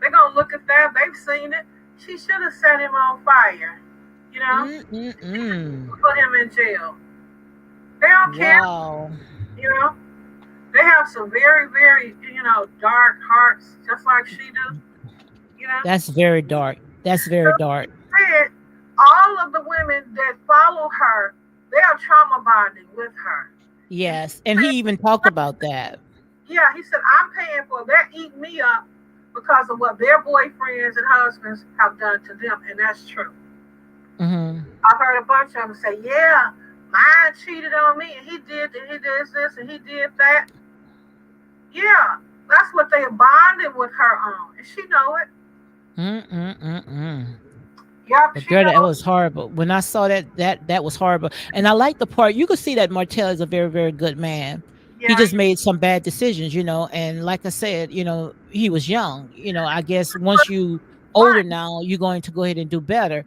they're gonna look at that. They've seen it. She should have set him on fire. You know, Mm-mm-mm. put him in jail. They don't care. Wow. You know, they have some very, very, dark hearts, just like she do. You know, That's very dark. That's so very dark. he said all of the women that follow her, they are trauma bonding with her. And he Yes. And he even talked said, about that. yeah, he said, I'm paying for it. They're eating me up because of what their boyfriends and husbands have done to them. And that's true. Hmm. I've heard a bunch of them say, yeah, mine cheated on me and he did this and he did that. Yeah, that's what they bonded with her on. And she know it. Mm-mm-mm-mm. Yep, But she girl, that knows. was horrible. When I saw that was horrible. And I like the part, you could see that Martell is a very, very good man. He Yeah, just made some bad decisions. And like I said, he was young. I guess once you older right. now, you're going to go ahead and do better.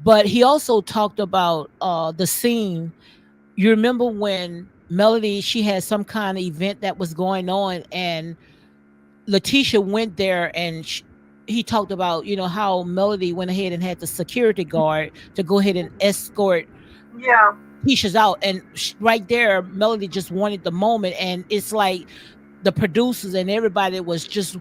But he also talked about the scene. You remember when Melody, she had some kind of event that was going on, and Letitia went there, and he talked about, how Melody went ahead and had the security guard to go ahead and escort Yeah, Tisha's out. And right there, Melody just wanted the moment. And it's like the producers and everybody was just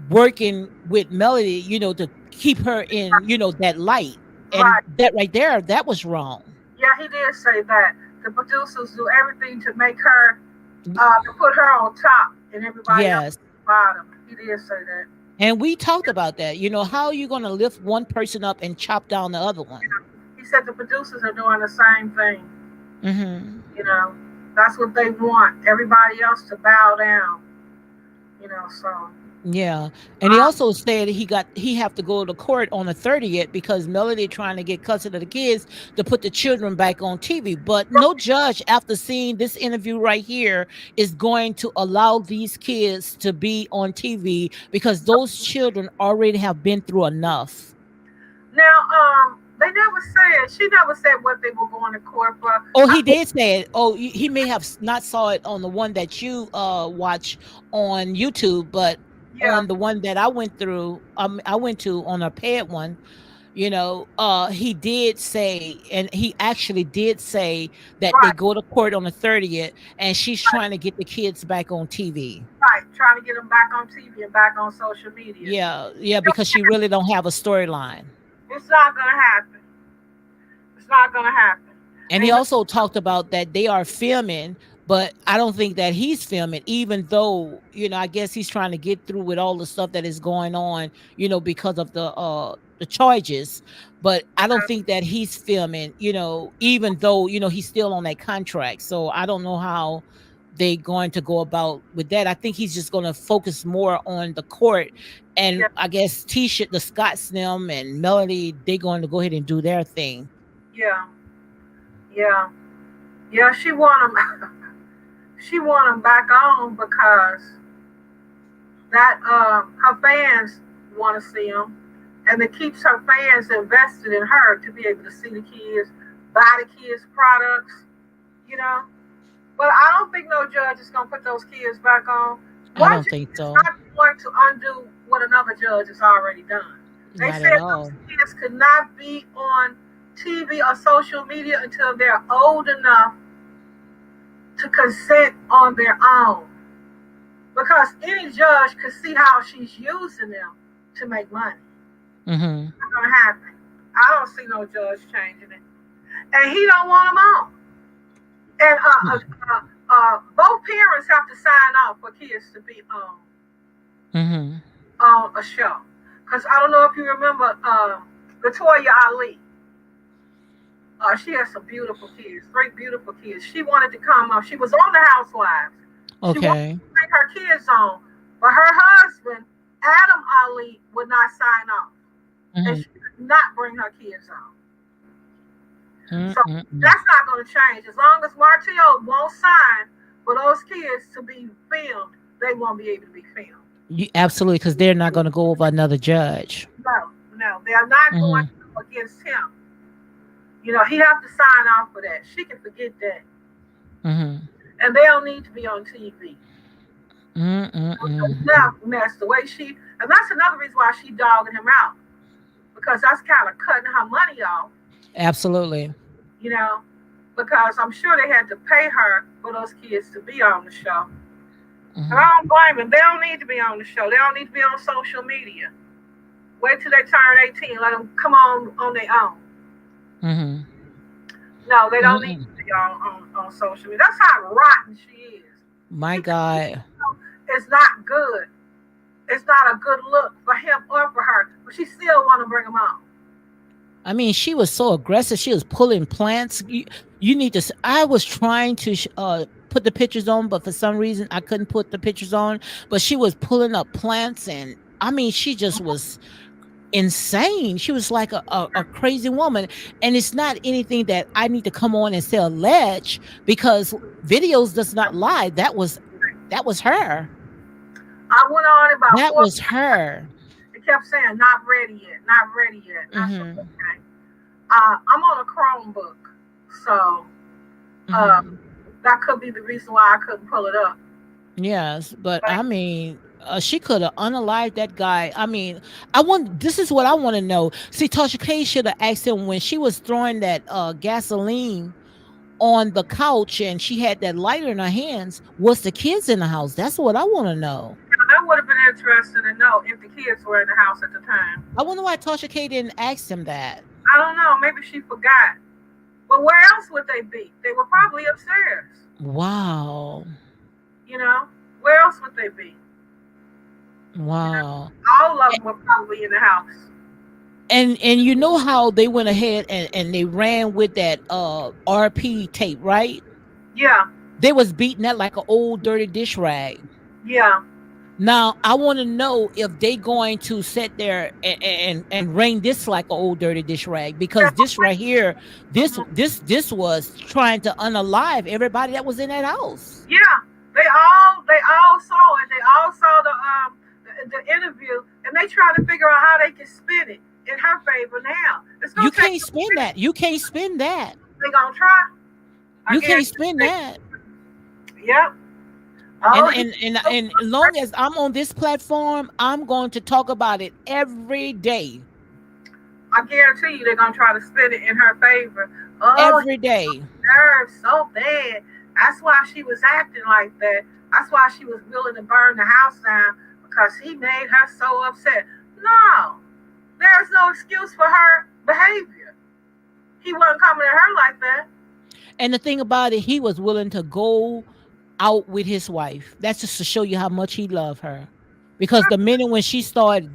working with Melody, to keep her in, that light. And right. that right there, that was wrong. Yeah, he did say that. The producers do everything to make her, to put her on top and everybody else Yes. at the bottom. He did say that. And we talked about that. How are you going to lift one person up and chop down the other one? He said the producers are doing the same thing. Hmm. You know, that's what they want. Everybody else to bow down. So Yeah. And he I, also said he have to go to court on the 30th, because Melody trying to get custody of the kids to put the children back on TV. But no judge, after seeing this interview right here, is going to allow these kids to be on TV, because those children already have been through enough. now, They never said. She never said what they were going to court for. Oh, he did say it. Oh, he may have not saw it on the one that you watch on YouTube, but Yeah, on the one that I went through, I went to on a paid one, he did say, and he actually did say that they right, go to court on the 30th, and she's trying to get the kids back on TV. right. Trying to get them back on TV and back on social media. Yeah, yeah, because she really don't have a storyline. It's not gonna happen. It's not gonna happen. And he And also talked about that they are filming, but I don't think that he's filming, even though, I guess he's trying to get through with all the stuff that is going on, because of the charges. But I don't think that he's filming, even though, he's still on that contract. So I don't know how they going to go about with that. I think he's just going to focus more on the court. And yeah, I guess Tisha, the Scott Slim and Melody, they're going to go ahead and do their thing. yeah, yeah, yeah. She want them. She want them back on because that her fans want to see them, and it keeps her fans invested in her to be able to see the kids, buy the kids products, you know. But I don't think no judge is gonna put those kids back on. I One don't judge think is so. not going to undo what another judge has already done. They Not at said those all. kids could not be on TV or social media until they're old enough to consent on their own. Because any judge could see how she's using them to make money. Mhm. It's not gonna happen. I don't see no judge changing it, and he don't want them on. And both parents have to sign off for kids to be Mhm. on a show. Because I don't know if you remember Latoya Ali. She has some beautiful kids, three beautiful kids. She wanted to come up. She was on the Housewives. She wanted Okay. to bring her kids on, but her husband, Adam Ali, would not sign off, and Mhm. she could not bring her kids on. So Mm-mm-mm. that's not going to change. As long as Martell won't sign for those kids to be filmed, they won't be able to be filmed. Absolutely, because they're not going to go over another judge. No, no, they are not going Mhm. to go against him. You know, he have to sign off for that. She can forget that. Mhm. And they don't need to be on TV. Mm-mm-mm. Now, that's the way she, and that's another reason why she dogging him out. Because that's kind of cutting her money off, Absolutely. you know, because I'm sure they had to pay her for those kids to be on the show. And Mhm. I don't blame them. They don't need to be on the show. They don't need to be on social media. Wait till they turn 18. Let them come on their own. Mhm. No, they don't need Mm-mm. to be on social media. That's how rotten she is. My She God. It's not good. It's not a good look for him or for her. But she still want to bring him on. I mean, she was so aggressive. She was pulling plants. You need to. I was trying to put the pictures on, but for some reason I couldn't put the pictures on. But she was pulling up plants, and I mean, she just was insane. She was like a crazy woman. And it's not anything that I need to come on and say allege, because videos does not lie. That was her. I went on about That four. was her. They kept saying, not ready yet, not ready yet. And I said, Mhm. okay. I'm on a Chromebook. So uh, Mhm. that could be the reason why I couldn't pull it up. Yes, but But I mean, she could have unalived that guy. I mean, I want. This is what I want to know. See, Tasha K should have asked him when she was throwing that gasoline on the couch and she had that lighter in her hands. Was the kids in the house? That's what I want to know. I would have been interested to know if the kids were in the house at the time. I wonder why Tasha K didn't ask him that. I don't know. Maybe she forgot. But where else would they be? They were probably upstairs. Wow, You know, where else would they be? You know, wow. all of them were probably in the house. And you know how they went ahead and they ran with that RP tape, right? Yeah, They was beating that like an old dirty dish rag. yeah. Now I want to know if they going to sit there and rain this like an old dirty dish rag, because this right here, Mhm. this was trying to unalive everybody that was in that house. Yeah, they all saw it. They all saw the interview, and they trying to figure out how they can spin it in her favor now. It's You gonna take can't some spend that. minutes. You can't spend that. They gonna try. I You can't guarantee spend they. that. Yep. And Oh, he. and and and as long as I'm on this platform, I'm going to talk about it every day. I guarantee you they're gonna try to spin it in her favor. Oh, Every day. nerves so bad. That's why she was acting like that. That's why she was willing to burn the house down because he made her so upset. No, there's no excuse for her behavior. He wasn't coming at her like that. And the thing about it, he was willing to go out with his wife. That's just to show you how much he loved her. Because the minute when she started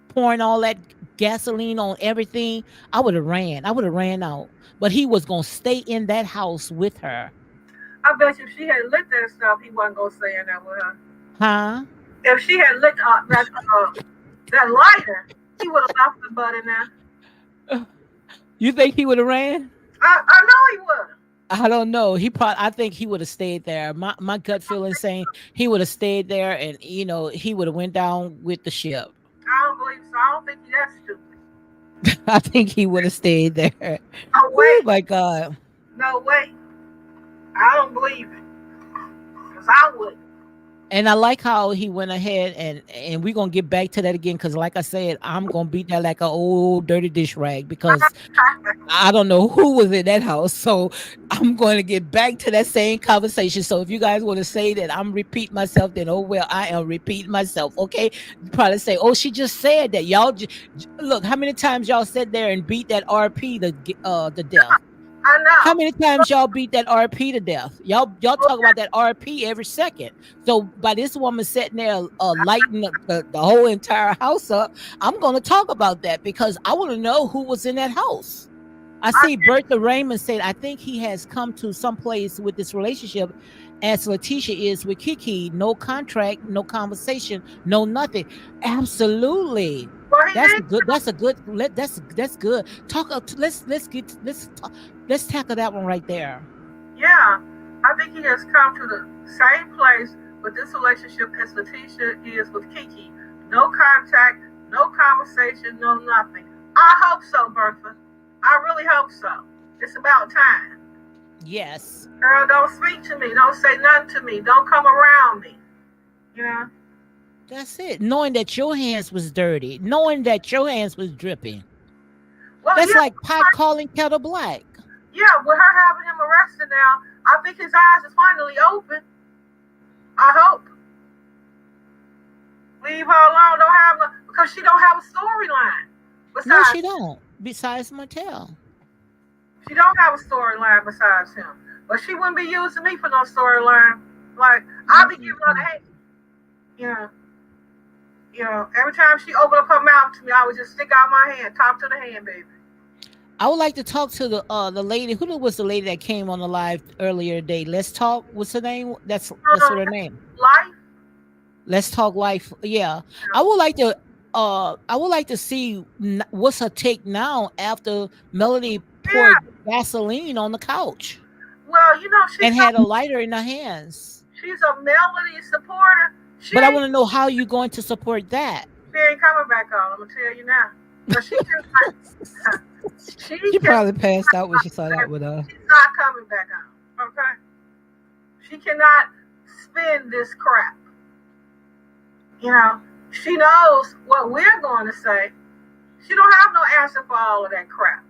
pouring all that gasoline on everything, I would have ran. I would have ran out. But he was gonna stay in that house with her. I bet you if she had lit that stuff, he wasn't gonna stay in there with her. Huh? If she had lit that lighter, he would have left the butt in there. You think he would have ran? I know he would. I don't know. He probably. I think he would have stayed there. My gut feeling saying he would have stayed there, and he would have went down with the ship. I don't believe so. I don't think he's that stupid. I think he would have stayed there. No Oh way. my God. No way. I don't believe it. Because I would. And I like how he went ahead and we're gonna get back to that again because, like I said, I'm gonna beat that like an old dirty dish rag because I don't know who was in that house. So I'm going to get back to that same conversation. So if you guys want to say that I'm repeating myself, then oh well, I am repeating myself. Okay, you probably say, oh, she just said that. Y'all look how many times y'all sat there and beat that RP the death. I How know. many times y'all beat that RP to death? Y'all talk about that RP every second. So by this woman sitting there lighting up the whole entire house up, I'm gonna talk about that because I want to know who was in that house. I I see Bertha Raymond said, I think he has come to some place with this relationship as Letitia is with Kiki. No contract, no conversation, no nothing. Absolutely. well, he That's did. a good. That's a good. That's good. Talk. Let's tackle that one right there. Yeah. I think he has come to the same place with this relationship as Letitia is with Kiki. No contact, no conversation, no nothing. I hope so, Bertha. I really hope so. It's about time. Yes, Girl, don't speak to me. Don't say nothing to me. Don't come around me. You know? that's it. Knowing that your hands was dirty, knowing that your hands was dripping. Well, That's yeah, like pot calling kettle black. yeah, with her having him arrested now, I think his eyes is finally open. I hope. Leave her alone. Don't have no, because she don't have a storyline. No, Besides, she don't. Besides Martell. she don't have a storyline besides him. But she wouldn't be using me for no storyline. Like I'll be giving her the Mm-mm. hate. You know. You know. Every time she opened up her mouth to me, I would just stick out my hand, talk to the hand, baby. I would like to talk to the lady. Who was the lady that came on the live earlier today? Let's talk. What's her name? That's what her name. Life. Let's talk life. Yeah, I would like to. I would like to see what's her take now after Melody Yeah. poured gasoline on the couch Well, you know, and had a lighter in her hands. she's a Melody supporter. But I want to know how you going to support that. She ain't coming back on. I'm gonna tell you now. But she can. She She can. probably passed out when she saw that with her. She's not coming back on. Okay. She cannot spin this crap. You know. She knows what we're going to say. She don't have no answer for all of that crap.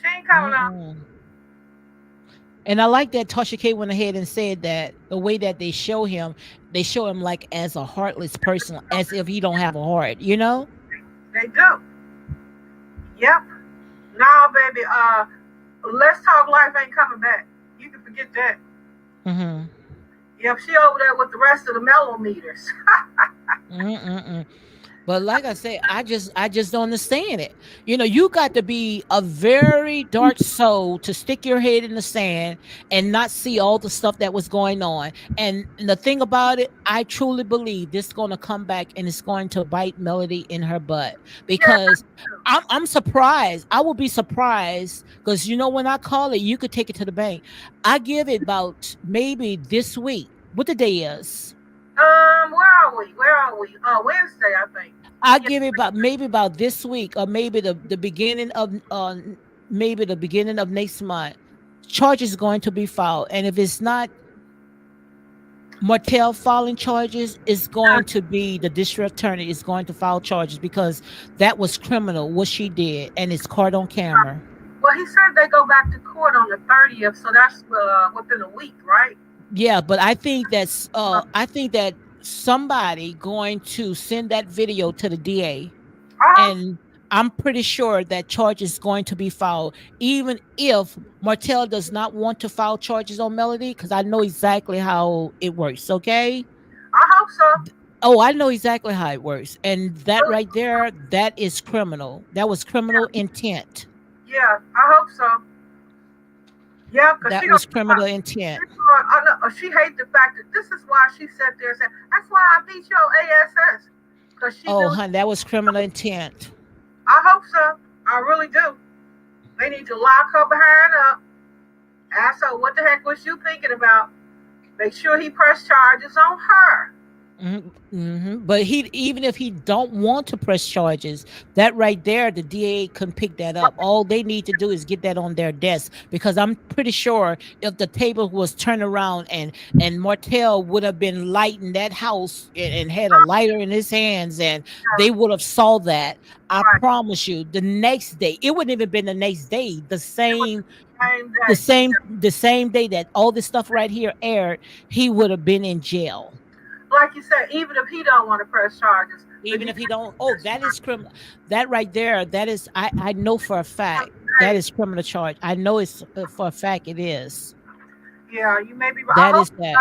She ain't coming on. Mm-mm. And I like that Tasha K went ahead and said that the way that they show him like as a heartless person, as if he don't have a heart, you know? They do. Yep. Nah, baby. Let's talk life ain't coming back. You can forget that. Mm-hmm. Yep, she over there with the rest of the mellow meters. Mm-mm-mm. But like I say, I just don't understand it. You got to be a very dark soul to stick your head in the sand and not see all the stuff that was going on. And the thing about it, I truly believe this is going to come back and it's going to bite Melody in her butt Yeah, because I'm surprised. I will be surprised because when I call it, you could take it to the bank. I give it about maybe this week. What the day is? Where are we? Where are we? Wednesday, I think. I Yeah. give it about maybe about this week, or maybe the beginning of maybe the beginning of next month. Charge is going to be filed, and if it's not Martell filing charges, it's going to be the district attorney is going to file charges because that was criminal what she did, and it's caught on camera. Well, he said they go back to court on the 30th, so that's within a week, right? Yeah, but I think that somebody going to send that video to the DA, Uh-huh. and I'm pretty sure that charge is going to be filed, even if Martell does not want to file charges on Melody, because I know exactly how it works. Okay. I hope so. Oh, I know exactly how it works. And that Really? right there, that is criminal. That was criminal intent. Yeah, I hope so. Yeah, because That was criminal intent. I know, she hates the fact that this is why she sat there and said, that's why I beat your ass. Because she Oh, knew. hun, that was criminal intent. I hope so. I really do. They need to lock her behind up. Ask her, what the heck was you thinking about? Make sure he press charges on her. But he, even if he don't want to press charges, that right there, the DA can pick that up. All they need to do is get that on their desk, because I'm pretty sure if the table was turned around and Martell would have been lighting that house and had a lighter in his hands, and they would have saw that. I Right. promise you, the next day, it wouldn't even been the next day. It was the same day. The same day that all this stuff right here aired, he would have been in jail. Like you said, even if he don't want to press charges, the Even if he defense don't, oh, that is criminal. That right there, that is, I know for a fact that hey, is criminal charge. I know it's for a fact it is. yeah, you may be right. That is that.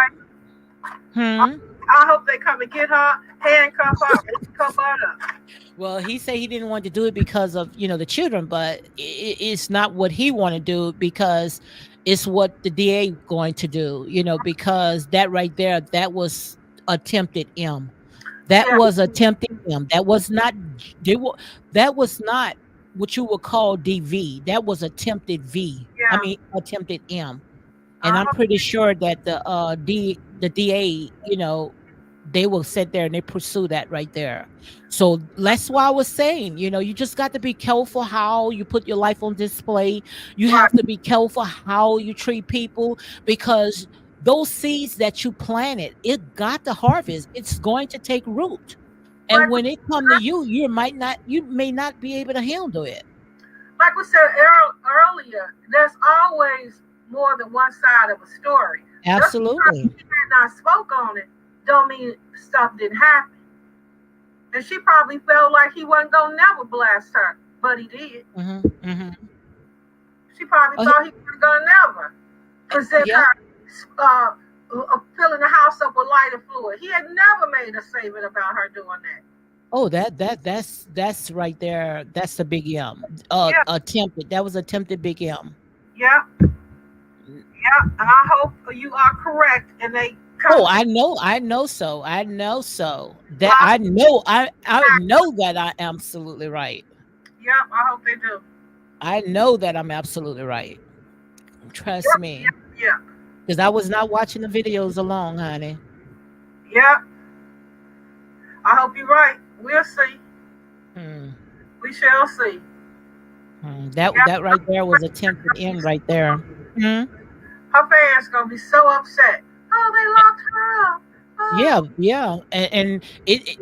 Hmm. I hope they come and get her, handcuff her, and cuff her up. Well, he said he didn't want to do it because of, the children, but it's not what he want to do, because it's what the DA going to do. Because that right there, that was attempted M. That Yeah, was attempted M. That was not. That was not what you would call DV. That was attempted V. I yeah. mean, attempted M. And I I'm hope pretty sure that the DA, they will sit there and they pursue that right there. So that's why I was saying, you just got to be careful how you put your life on display. You right. have to be careful how you treat people, because those seeds that you planted, it got to harvest. It's going to take root. And Like when it come to you, you may not be able to handle it. like we said earlier, there's always more than one side of a story. Just because Absolutely. she had not spoke on it, don't mean stuff didn't happen. And she probably felt like he wasn't gonna never blast her, but he did. Hmm. Hmm. She probably Oh, thought he wasn't gonna never present yeah. her filling the house up with lighter fluid. He had never made a statement about her doing that. Oh, that's right there. That's the big M. Yeah, Attempted. That was attempted big M. yeah, yeah. And I hope you are correct and they come Oh, to I know so. I know so. That lock. I know that I am absolutely right. Yeah, I hope they do. I know that I'm absolutely right. Trust Yep, me. yep, yeah, Because I was not watching the videos along, honey. yeah. I hope you're right. We'll see. Hmm. We shall see. That right there was attempted M right there. Hmm. Her fans gonna be so upset. Oh, they locked her up. Yeah, Oh, yeah, and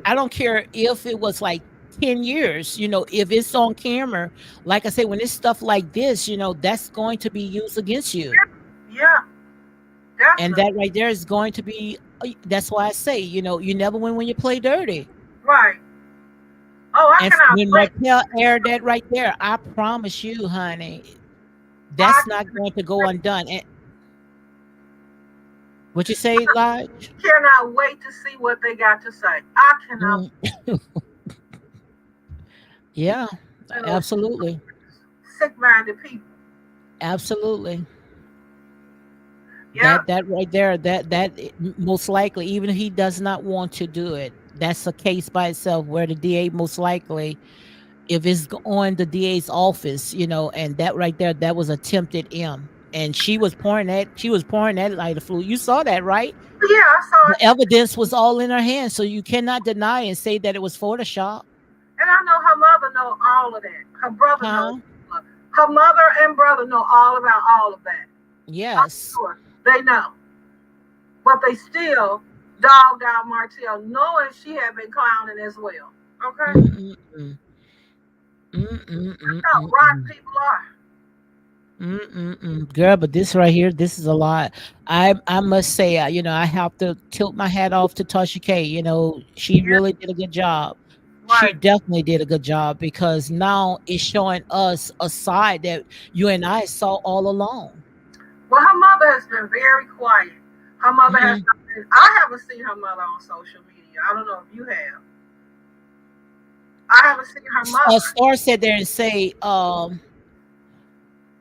I don't care if it was like 10 years. If it's on camera, like I say, when it's stuff like this, that's going to be used against you, yeah, and definitely. that right there is going to be. That's why I say, you never win when you play dirty. Right. Oh, I And cannot when wait. Martell aired that right there, I promise you, honey, I that's not going to go undone. And what you say, Lodge? cannot wait to see what they got to say. I cannot. Mm, yeah, Little absolutely, sick-minded people. absolutely. Yeah, That right there, most likely, even if he does not want to do it, that's a case by itself where the DA most likely, if it's on the DA's office, and that right there, that was attempted M. and she was pouring that lighter fluid. You saw that, right? Yeah, I saw The it. evidence was all in her hands, so you cannot deny and say that it was Photoshop. And I know her mother know all of that. Her brother knows. Huh? Her mother and brother know all about all of that. I'm Yes. sure they know. But they still dogged out Martell, knowing she had been clowning as well. Okay? Mm-mm-mm. That's how Mm-mm-mm-mm. rotten people are. Mm-mm-mm. Girl, but this right here, this is a lot. I must say, I have to tilt my hat off to Tasha K. She Yeah, really did a good job. She right. definitely did a good job because now it's showing us a side that you and I saw all along. Well, her mother has been very quiet. Her mother has Mhm. not been, I haven't seen her mother on social media. I don't know if you have. I haven't seen her mother. Star said there and say,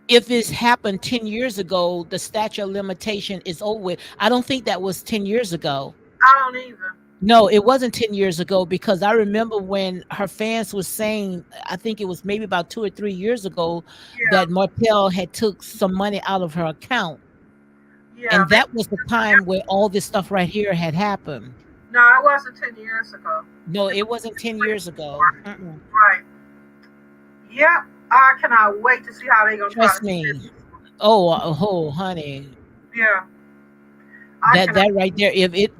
if it's happened 10 years ago, the statute of limitation is over with. I don't think that was 10 years ago. I don't either. No, it wasn't 10 years ago because I remember when her fans was saying, I think it was maybe about 2 or 3 years ago, Yeah, that Martell had took some money out of her account. yeah. And Maybe, that was the time where all this stuff right here had happened. no, it wasn't 10 years ago. No, it wasn't 10 years ago. Mm-mm. Right. Yep. I cannot wait to see how they're going to try Trust to spin me. this. Oh, honey, Yeah. I that cannot. that right there, if it,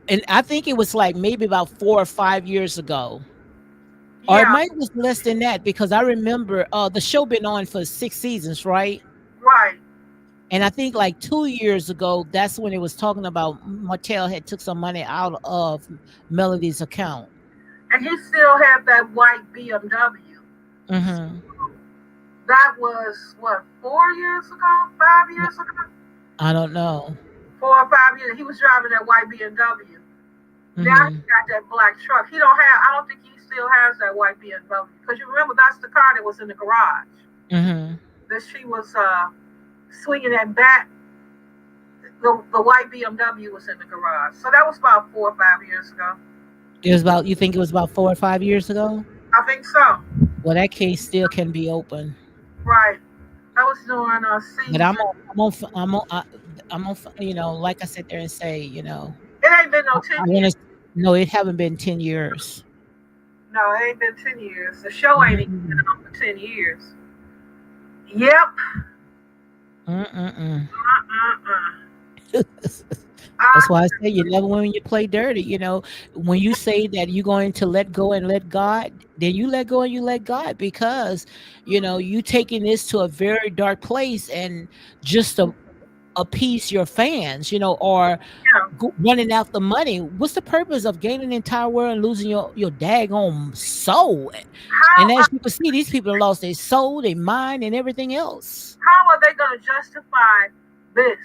and I think it was like maybe about 4 or 5 years ago. Or it Yeah. might was less than that because I remember the show been on for 6 seasons, right? Right. And I think like 2 years ago, that's when it was talking about Martell had took some money out of Melody's account. And he still had that white BMW. Hmm. That was, what, 4 years ago? 5 years ago? I don't know. 4 or 5 years. He was driving that white BMW. Now he Hmm. got that black truck. He don't have. I don't think he still has that white BMW because you remember that's the car that was in the garage Hmm. that she was swinging that back. The white BMW was in the garage. So that was about 4 or 5 years ago. It was about, you think it was about 4 or 5 years ago? I think so. Well, that case still can be open. Right. That was during But I'm season. on, I'm on, I'm on, like I sit there and say, It ain't been no I 10 want years. to, no, it haven't been 10 years. No, it ain't been 10 years. The show ain't even been Mm-mm. on for 10 years. Yep. Mm-mm. Uh-uh. That's why I I, say you never win when you play dirty. When you say that you're going to let go and let God, then you let go and you let God because you taking this to a very dark place and just to appease your fans, or yeah. running after money. What's the purpose of gaining the entire world and losing your daggone soul? And How as you can see, these people have lost their soul, their mind, and everything else. how are they going to justify this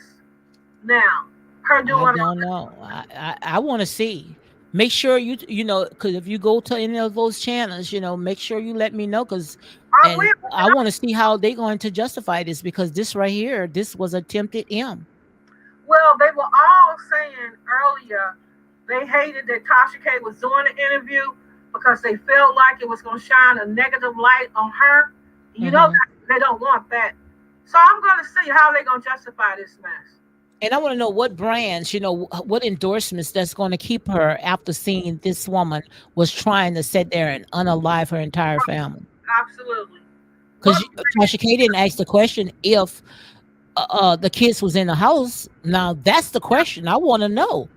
now? Her doing I all don't this. know. I want to see. Make sure because if you go to any of those channels, make sure you let me know, I and will. I want to see how they going to justify this because this right here, this was attempted M. Well, they were all saying earlier they hated that Tasha K was doing the interview because they felt like it was going to shine a negative light on her. You know Hmm. that they don't want that. So I'm going to see how they're going to justify this mess. And I want to know what brands, what endorsements that's going to keep her after seeing this woman was trying to sit there and unalive her entire family. Absolutely. Because What? Tasha K didn't ask the question if the kids was in the house. Now that's the question I want to know.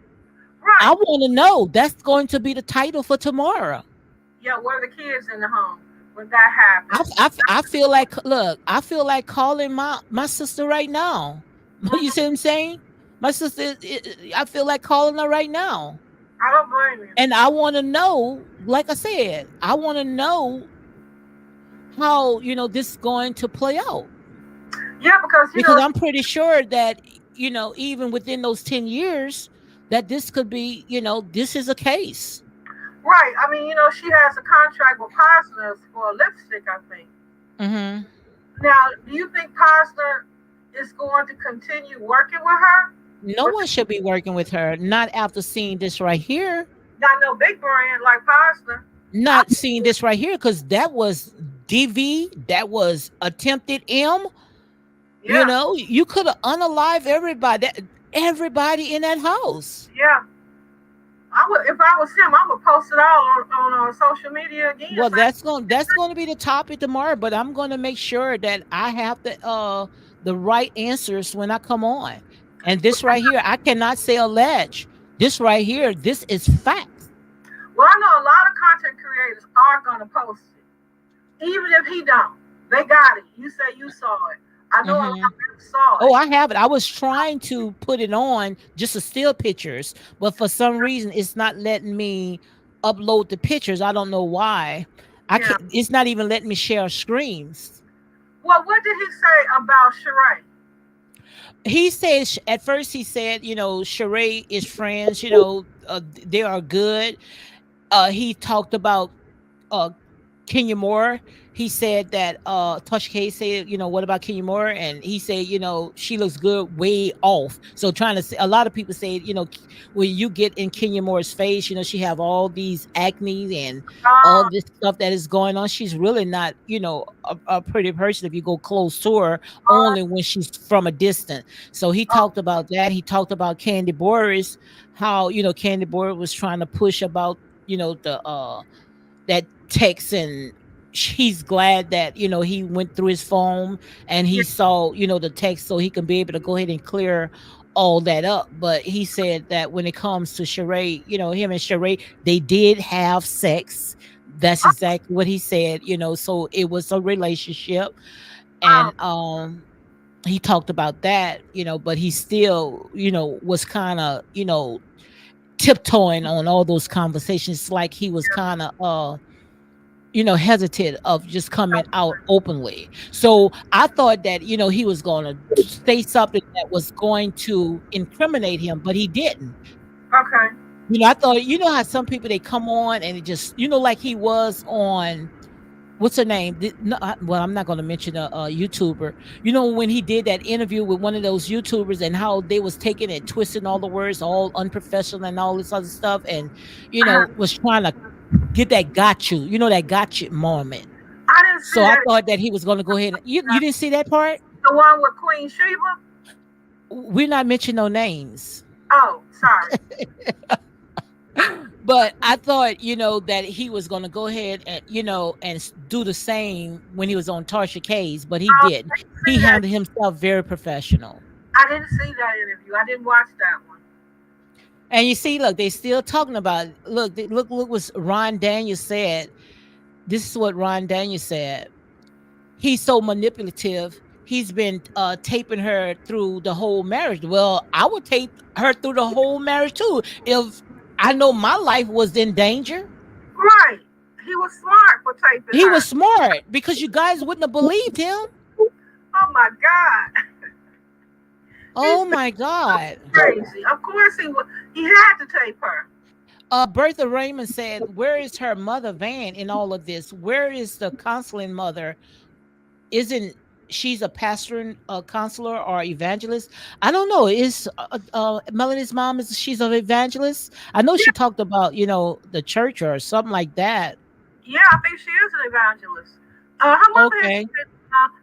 I Right. want to know. That's going to be the title for tomorrow. Yeah. Were the kids in the home when that happened? I feel like, look, I feel like calling my sister right now. You see what I'm saying? My sister, I feel like calling her right now. I don't blame you. And I want to know, like I said, I want to know how, this is going to play out. Yeah, because Because I'm pretty sure that, even within those 10 years, that this could be, this is a case. right. I mean, she has a contract with Posner's for a lipstick, I think. Hmm. Now, do you think Posner is going to continue working with her? No Or one should be working with her, not after seeing this right here. not no big brand like Posner? I, Not seeing this right here, because that was DV, that was attempted M. Yeah, You could have unalived everybody in that house. yeah. I would, if I was him, I would post it all on social media again. Well, Say, that's going to be the topic tomorrow, but I'm going to make sure that I have the right answers when I come on. And this right here, I cannot say allege. This right here, this is facts. well, I know a lot of content creators are gonna post it, even if he don't. They got it. You say you saw it. I know a lot Hmm. of them saw Oh, it. I have it. I was trying to put it on just to steal pictures, but for some reason, it's not letting me upload the pictures. I don't know why. I Yeah. can't. It's not even letting me share screens. Well, what did he say about Sheree? He said at first he said, Sheree is friends. They are good. He talked about uh Kenya Moore. He said that Tasha K said, what about Kenya Moore? And he said, she looks good way off. So trying to say, a lot of people say, when you get in Kenya Moore's face, she have all these acne and all Uh, this stuff that is going on. She's really not, a pretty person if you go close to her, uh, only when she's from a distance. So he uh, talked about that. He talked about Candy Boris, how, Candy Boris was trying to push about, the that text, and he's glad that he went through his phone and yeah. he saw the text so he can be able to go ahead and clear all that up. But he said that when it comes to Sheree, him and Sheree, they did have sex. That's exactly what he said. So it was a relationship. And Um, he talked about that, but he still was kind of tiptoeing on all those conversations, like he was kind of hesitant of just coming out openly. So I thought that, he was going to say something that was going to incriminate him, but he didn't. okay. I thought, how some people, they come on and it just, like he was on, what's her name? No, well, I'm not going to mention a YouTuber. When he did that interview with one of those YouTubers and how they was taking and twisting all the words, all unprofessional and all this other stuff, and was trying to get that that got you moment. I didn't see So I that. thought that he was going to go ahead. You didn't see that part? The one with Queen Sheba. We're not mentioning no names. Oh, sorry. But I thought, that he was going to go ahead and, and do the same when he was on Tarsha K's, but he didn't. I didn't He see that. handled himself very professional. I didn't see that interview. I didn't watch that one. And you see, look, they still talking about it. Look what Ron Daniels said. This is what Ron Daniels said. He's so manipulative. He's been taping her through the whole marriage. Well, I would tape her through the whole marriage too if I know my life was in danger. Right. He was smart for taping He was her. smart because you guys wouldn't have believed him. Oh my God. He's Oh my God. crazy. Of course he would. He had to tape her. Bertha Raymond said, "Where is her mother Van in all of this? Where is the counseling mother? Isn't she's a pastor, a counselor, or evangelist? I don't know. Is Melanie's mom, is she's an evangelist? I know she Yeah, talked about the church or something like that. yeah. I think she is an evangelist. Her mother has Okay. been.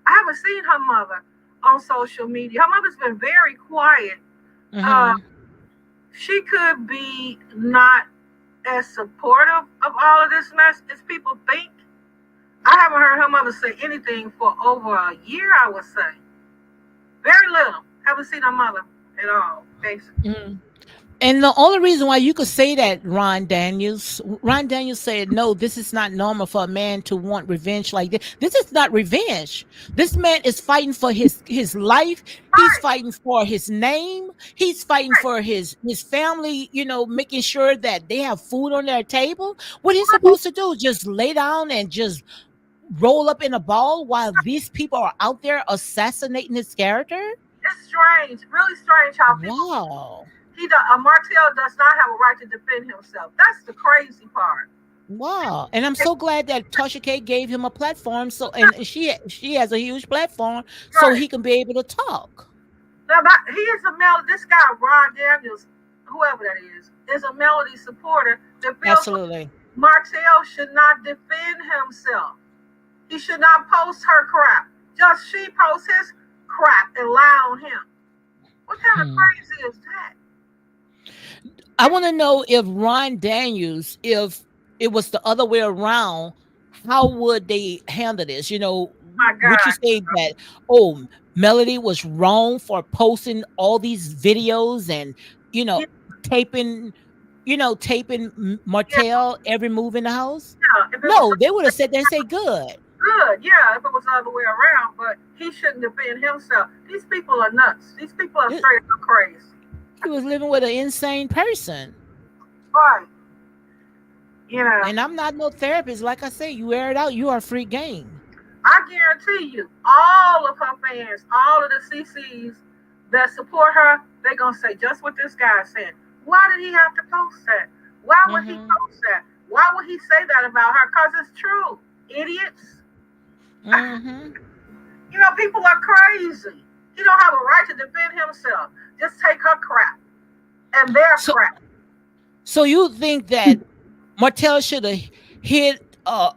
I haven't seen her mother on social media. Her mother's been very quiet. Uh, Mm-hmm. she could be not as supportive of all of this mess as people think. I haven't heard her mother say anything for over a year, I would say. Very little. Haven't seen her mother at all, basically. Mm. And the only reason why you could say that, Ron Daniels said, no, this is not normal for a man to want revenge like this. This is not revenge. This man is fighting for his life. He's Right, fighting for his name. He's fighting right, for his family, making sure that they have food on their table. What he's right. supposed to do? Just lay down and just roll up in a ball while these people are out there assassinating his character? It's strange, really strange how people. Wow. Martell does not have a right to defend himself. That's the crazy part. Wow. And I'm so glad that Tasha K gave him a platform. So, and she has a huge platform so Right. he can be able to talk. Now, he is a melody. This guy, Ron Daniels, whoever that is a melody supporter that feels like Absolutely. Martell should not defend himself. He should not post her crap. Just she posts his crap and lie on him. What kind of Hmm. crazy is that? I want to know if Ron Daniels, if it was the other way around, how would they handle this? My Would you God. say that, oh, Melody was wrong for posting all these videos and, you know, Yeah, taping, taping yeah, Martell every move in the house? yeah. If it was No, they would have sat there and say, good. good, yeah, if it was the other way around, but he shouldn't defend himself. These people are nuts. These people are Th- straight up crazy. He was living with an insane person. Right. You know, And I'm not no therapist. Like I say, you air it out, you are free game. I guarantee you, all of her fans, all of the CCs that support her, they're going to say just what this guy said. Why did he have to post that? Why would he Mm-hmm. post that? Why would he say that about her? Because it's true. Idiots. Mm-hmm. People are crazy. He don't have a right to defend himself. Just take her crap and their So crap. so you think that Martell should have hid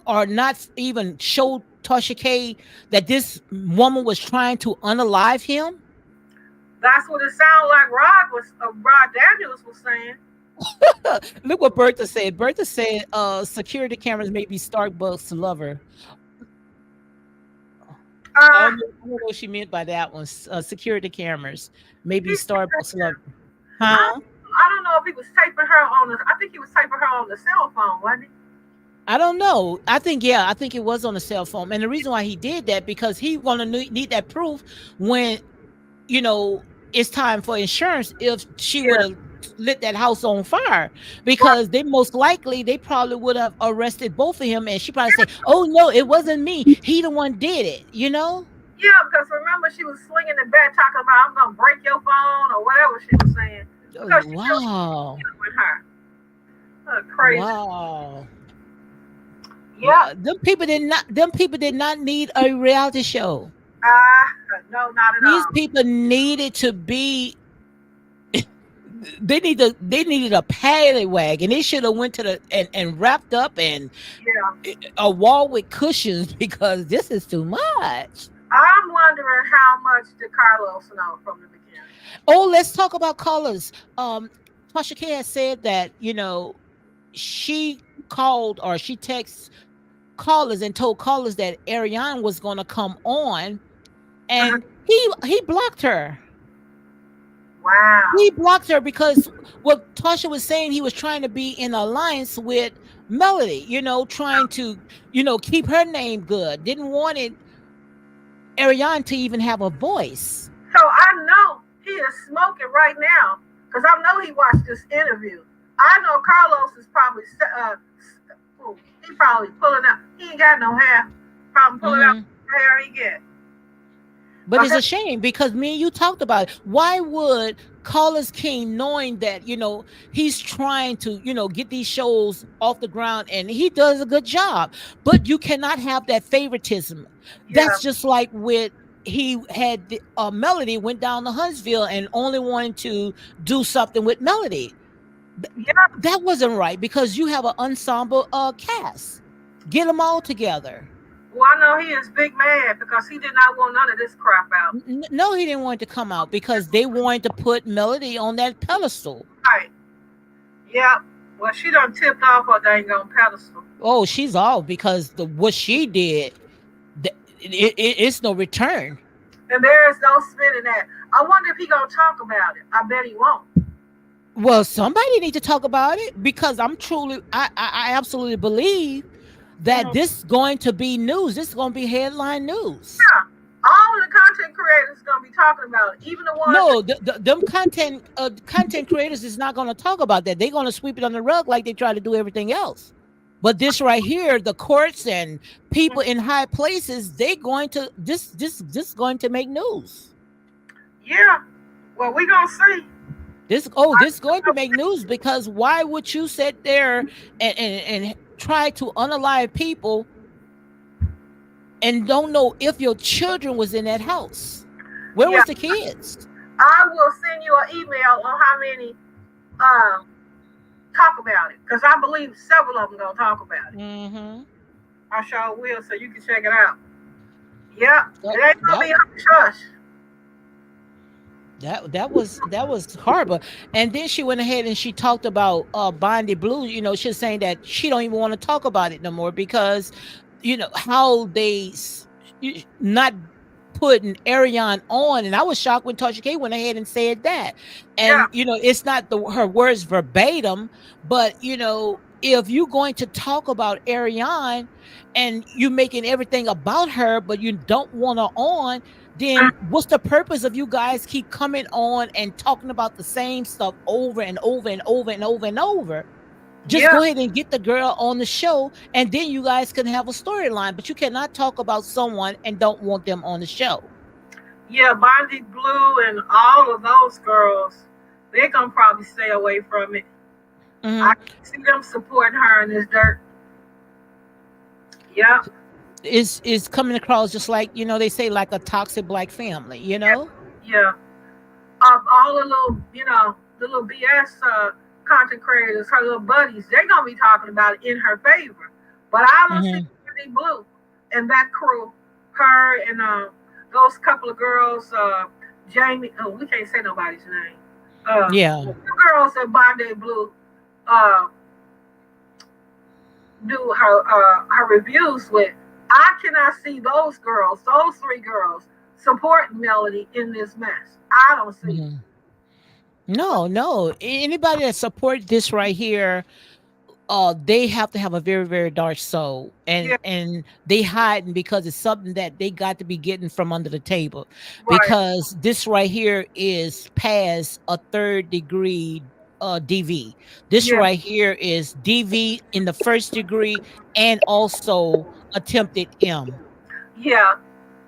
or not even showed Tasha K that this woman was trying to unalive him? That's what it sounded like Rod Daniels was saying. Look what Bertha said. Bertha said security cameras may be Starbucks lover. Uh, I don't know what she meant by that one. Security cameras, maybe he said, Starbucks lover. I, Huh? I don't know if he was taping her on the. I think he was taping her on the cell phone, wasn't he? I don't know. I think it was on a cell phone. And the reason why he did that because he gonna need that proof when it's time for insurance if she would Yeah. have lit that house on fire Right. because they probably would have arrested both of him and she probably say, oh no, it wasn't me, he the one did it. Yeah, because remember she was swinging the bat, talking about I'm gonna break your phone or whatever she was saying Oh, because she knew she wow. was with her. Crazy. Wow. Yep. Them people did not need a reality show. No, not at These all. people needed to be they needed a paddy wagon. They should have went to the and wrapped up and Yeah. a wall with cushions because this is too much. I'm wondering how much did Carlos know from the beginning. Oh, let's talk about colors. Tasha K has said that, she called or she texted callers and told callers that Ariane was gonna come on Uh-huh. and he blocked her. Wow. He blocked her because what Tasha was saying, he was trying to be in alliance with Melody, trying to, keep her name good. Didn't want Ariane to even have a voice. So I know he is smoking right now because I know he watched this interview. I know Carlos is probably he probably pulling out. He ain't got no hair. Probably pulling out Hmm. the hair he get. But it's Okay. a shame because me and you talked about it. Why would Carlos King, knowing that, he's trying to, get these shows off the ground and he does a good job, but you cannot have that favoritism. Yeah. That's just like with he had Melody went down to Huntsville and only wanted to do something with Melody. Yeah. That wasn't right because you have an ensemble cast. Get them all together. Well, I know he is big mad because he did not want none of this crap out. No, he didn't want it to come out because they wanted to put Melody on that pedestal. Right. Yeah. Well, she done tipped off her dang on pedestal. Oh, she's off because the what she did, it's no return. And there is no spinning that. I wonder if he gonna talk about it. I bet he won't. Well, somebody need to talk about it because I absolutely believe that Mhm. this is going to be news. This is going to be headline news. Yeah. All of the content creators gonna be talking about it. Even the ones that No, them content creators is not going to talk about that. They're going to sweep it on the rug like they try to do everything else. But this right here, the courts and people in high places, they going to this going to make news. yeah. Well, we gonna see. This going to make news because why would you sit there and try to unalive people and don't know if your children was in that house? Where Yeah. was the kids? I will send you an email on how many um talk about it because I believe several of them gonna talk about it. Mm-hmm. I sure will, so you can check it out. Yeah, That, it ain't gonna that be hush hush. That was horrible. And then she went ahead and she talked about Bondi Blue. She was saying that she don't even want to talk about it no more because how not putting Ariane on. And I was shocked when Tasha K went ahead and said that. Yeah. And it's not her words verbatim, but if you're going to talk about Ariane and you making everything about her, but you don't want her on, then what's the purpose of you guys keep coming on and talking about the same stuff over and over and over and over and over? Just Yeah. go ahead and get the girl on the show, and then you guys can have a storyline. But you cannot talk about someone and don't want them on the show. Yeah. Bondi Blue and all of those girls, they're gonna probably stay away from it. I Hmm. see them supporting her in this dirt. Yeah. Is coming across just like they say, like a toxic black family. Yeah. Yeah. All the little, the little BS content creators, her little buddies, they're gonna be talking about it in her favor. But I don't see Hmm. Brandy Blue and that crew, her and those couple of girls, Jamie. Oh, we can't say nobody's name. Yeah. The girls that Bondi Blue uh, do her reviews with. I cannot see those three girls, supporting Melody in this mess. I don't see it. Mhm. No, no. Anybody that support this right here, they have to have a very, very dark soul, Yeah. and they hiding because it's something that they got to be getting from under the table, Right. because this right here is past a third degree DV. This Yeah. right here is DV in the first degree and also attempted M. Yeah.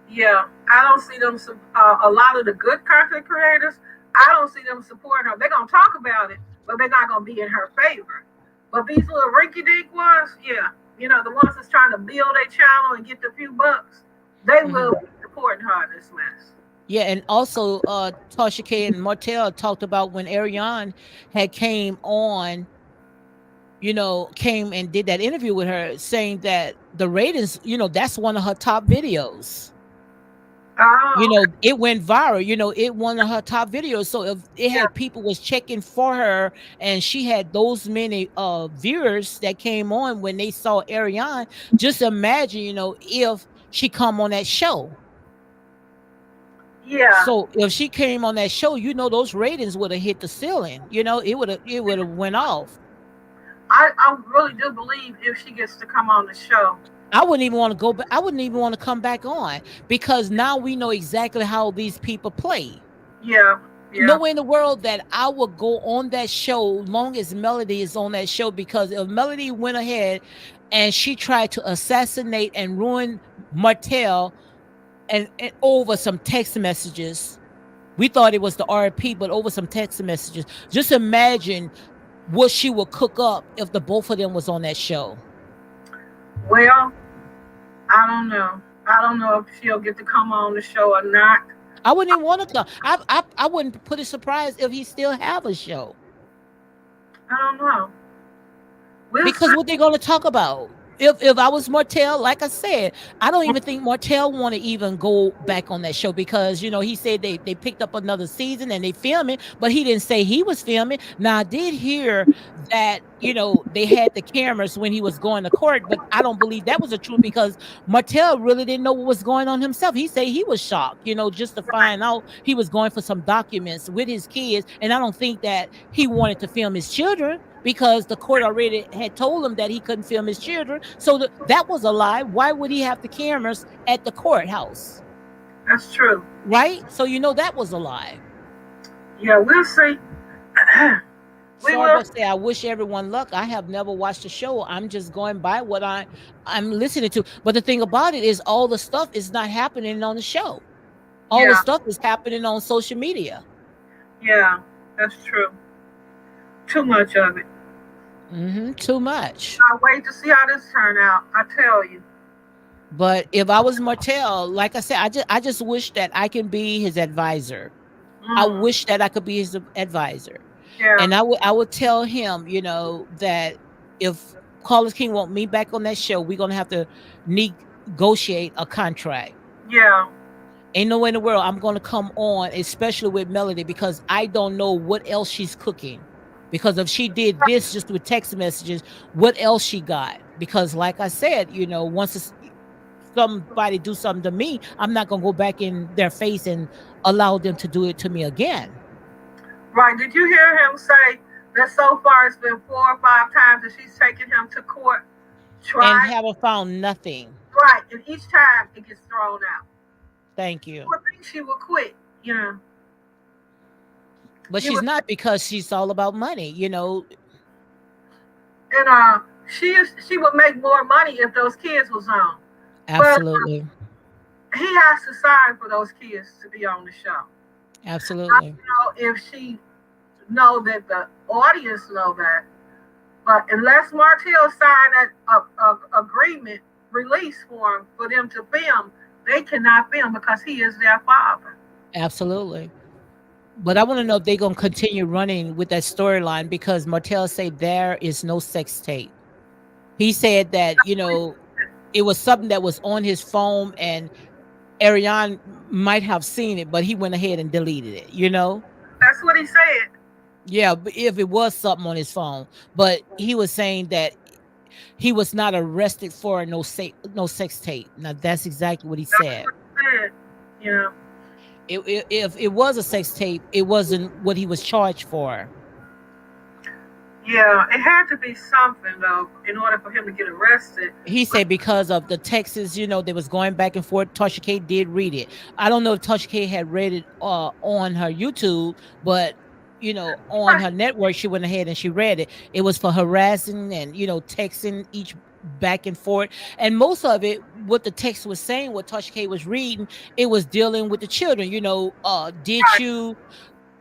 Yeah. I don't see them. A lot of the good content creators, I don't see them supporting her. They're gonna talk about it, but they're not gonna be in her favor. But these little rinky-dink ones, yeah, the ones that's trying to build a channel and get the few bucks, they will Mhm. be supporting her in this mess. Yeah, and also Tasha K and Martell talked about when Ariane had came and did that interview with her, saying that the ratings, that's one of her top videos. Oh, okay. It went viral, it one of her top videos. So if it Yeah. had people was checking for her and she had those many viewers that came on when they saw Ariane, just imagine, if she come on that show. Yeah. So if she came on that show, those ratings would have hit the ceiling. It would have went off. I really do believe if she gets to come on the show. I wouldn't even want to go back. I wouldn't even want to come back on, because now we know exactly how these people play. Yeah. Yeah. No way in the world that I would go on that show long as Melody is on that show, because if Melody went ahead and she tried to assassinate and ruin Martell, and over some text messages, we thought it was the RP, but over some text messages. Just imagine what she would cook up if the both of them was on that show. Well, I don't know. I don't know if she'll get to come on the show or not. I wouldn't even want to come. I wouldn't put it surprised if he still have a show. I don't know. We'll Because see. what they're going to talk about. If I was Martell, like I said, I don't even think Martell want to even go back on that show, because he said they picked up another season and they filming, but he didn't say he was filming. Now I did hear that they had the cameras when he was going to court, but I don't believe that was the truth, because Martell really didn't know what was going on himself. He said he was shocked, just to find out he was going for some documents with his kids, and I don't think that he wanted to film his children, because the court already had told him that he couldn't film his children. So that was a lie. Why would he have the cameras at the courthouse? That's true. Right? So that was a lie. Yeah, we'll see. We So I will. must say, I wish everyone luck. I have never watched the show. I'm just going by what I'm listening to. But the thing about it is, all the stuff is not happening on the show. All the Yeah, stuff is happening on social media. yeah, that's true. Too much of it. Too much. I'll wait to see how this turn out. I tell you. But if I was Martell, like I said, I just wish that I can be his advisor. I Mm, wish that I could be his advisor. yeah, And I would tell him, that if Carlos King want me back on that show, we're gonna have to negotiate a contract. yeah, Ain't no way in the world I'm gonna come on, especially with Melody, because I don't know what else she's cooking. Because if she did this just with text messages, what else she got? Because like I said, once somebody do something to me, I'm not gonna go back in their face and allow them to do it to me again. Right. Did you hear him say that so far it's been 4 or 5 times that she's taken him to court, And tried? haven't found nothing. Right. And each time it gets thrown out. Thank You you. would think she would quit. You know, But you she's would not, because she's all about money. and she would make more money if those kids was on. But Absolutely. he has to sign for those kids to be on the show. I Absolutely. don't know if she know that the audience know that, but unless Martell signed that agreement release form for them to film, they cannot film because he is their father. Absolutely. But I want to know if they're gonna continue running with that storyline, because Martell said there is no sex tape. He said that, it was something that was on his phone, and Ariane might have seen it, but he went ahead and deleted it. That's what he said. Yeah, but if it was something on his phone. But he was saying that he was not arrested for no sex tape. Now that's exactly what he That's said. what he said. You know. If it was a sex tape, it wasn't what he was charged for. Yeah, it had to be something though in order for him to get arrested. He said because of the texts, they was going back and forth. Tasha K did read it. I don't know if Tasha K had read it on her YouTube, but on her network, she went ahead and she read it. It was for harassing and texting each back and forth. And most of it, what the text was saying, what Tasha K was reading, it was dealing with the children.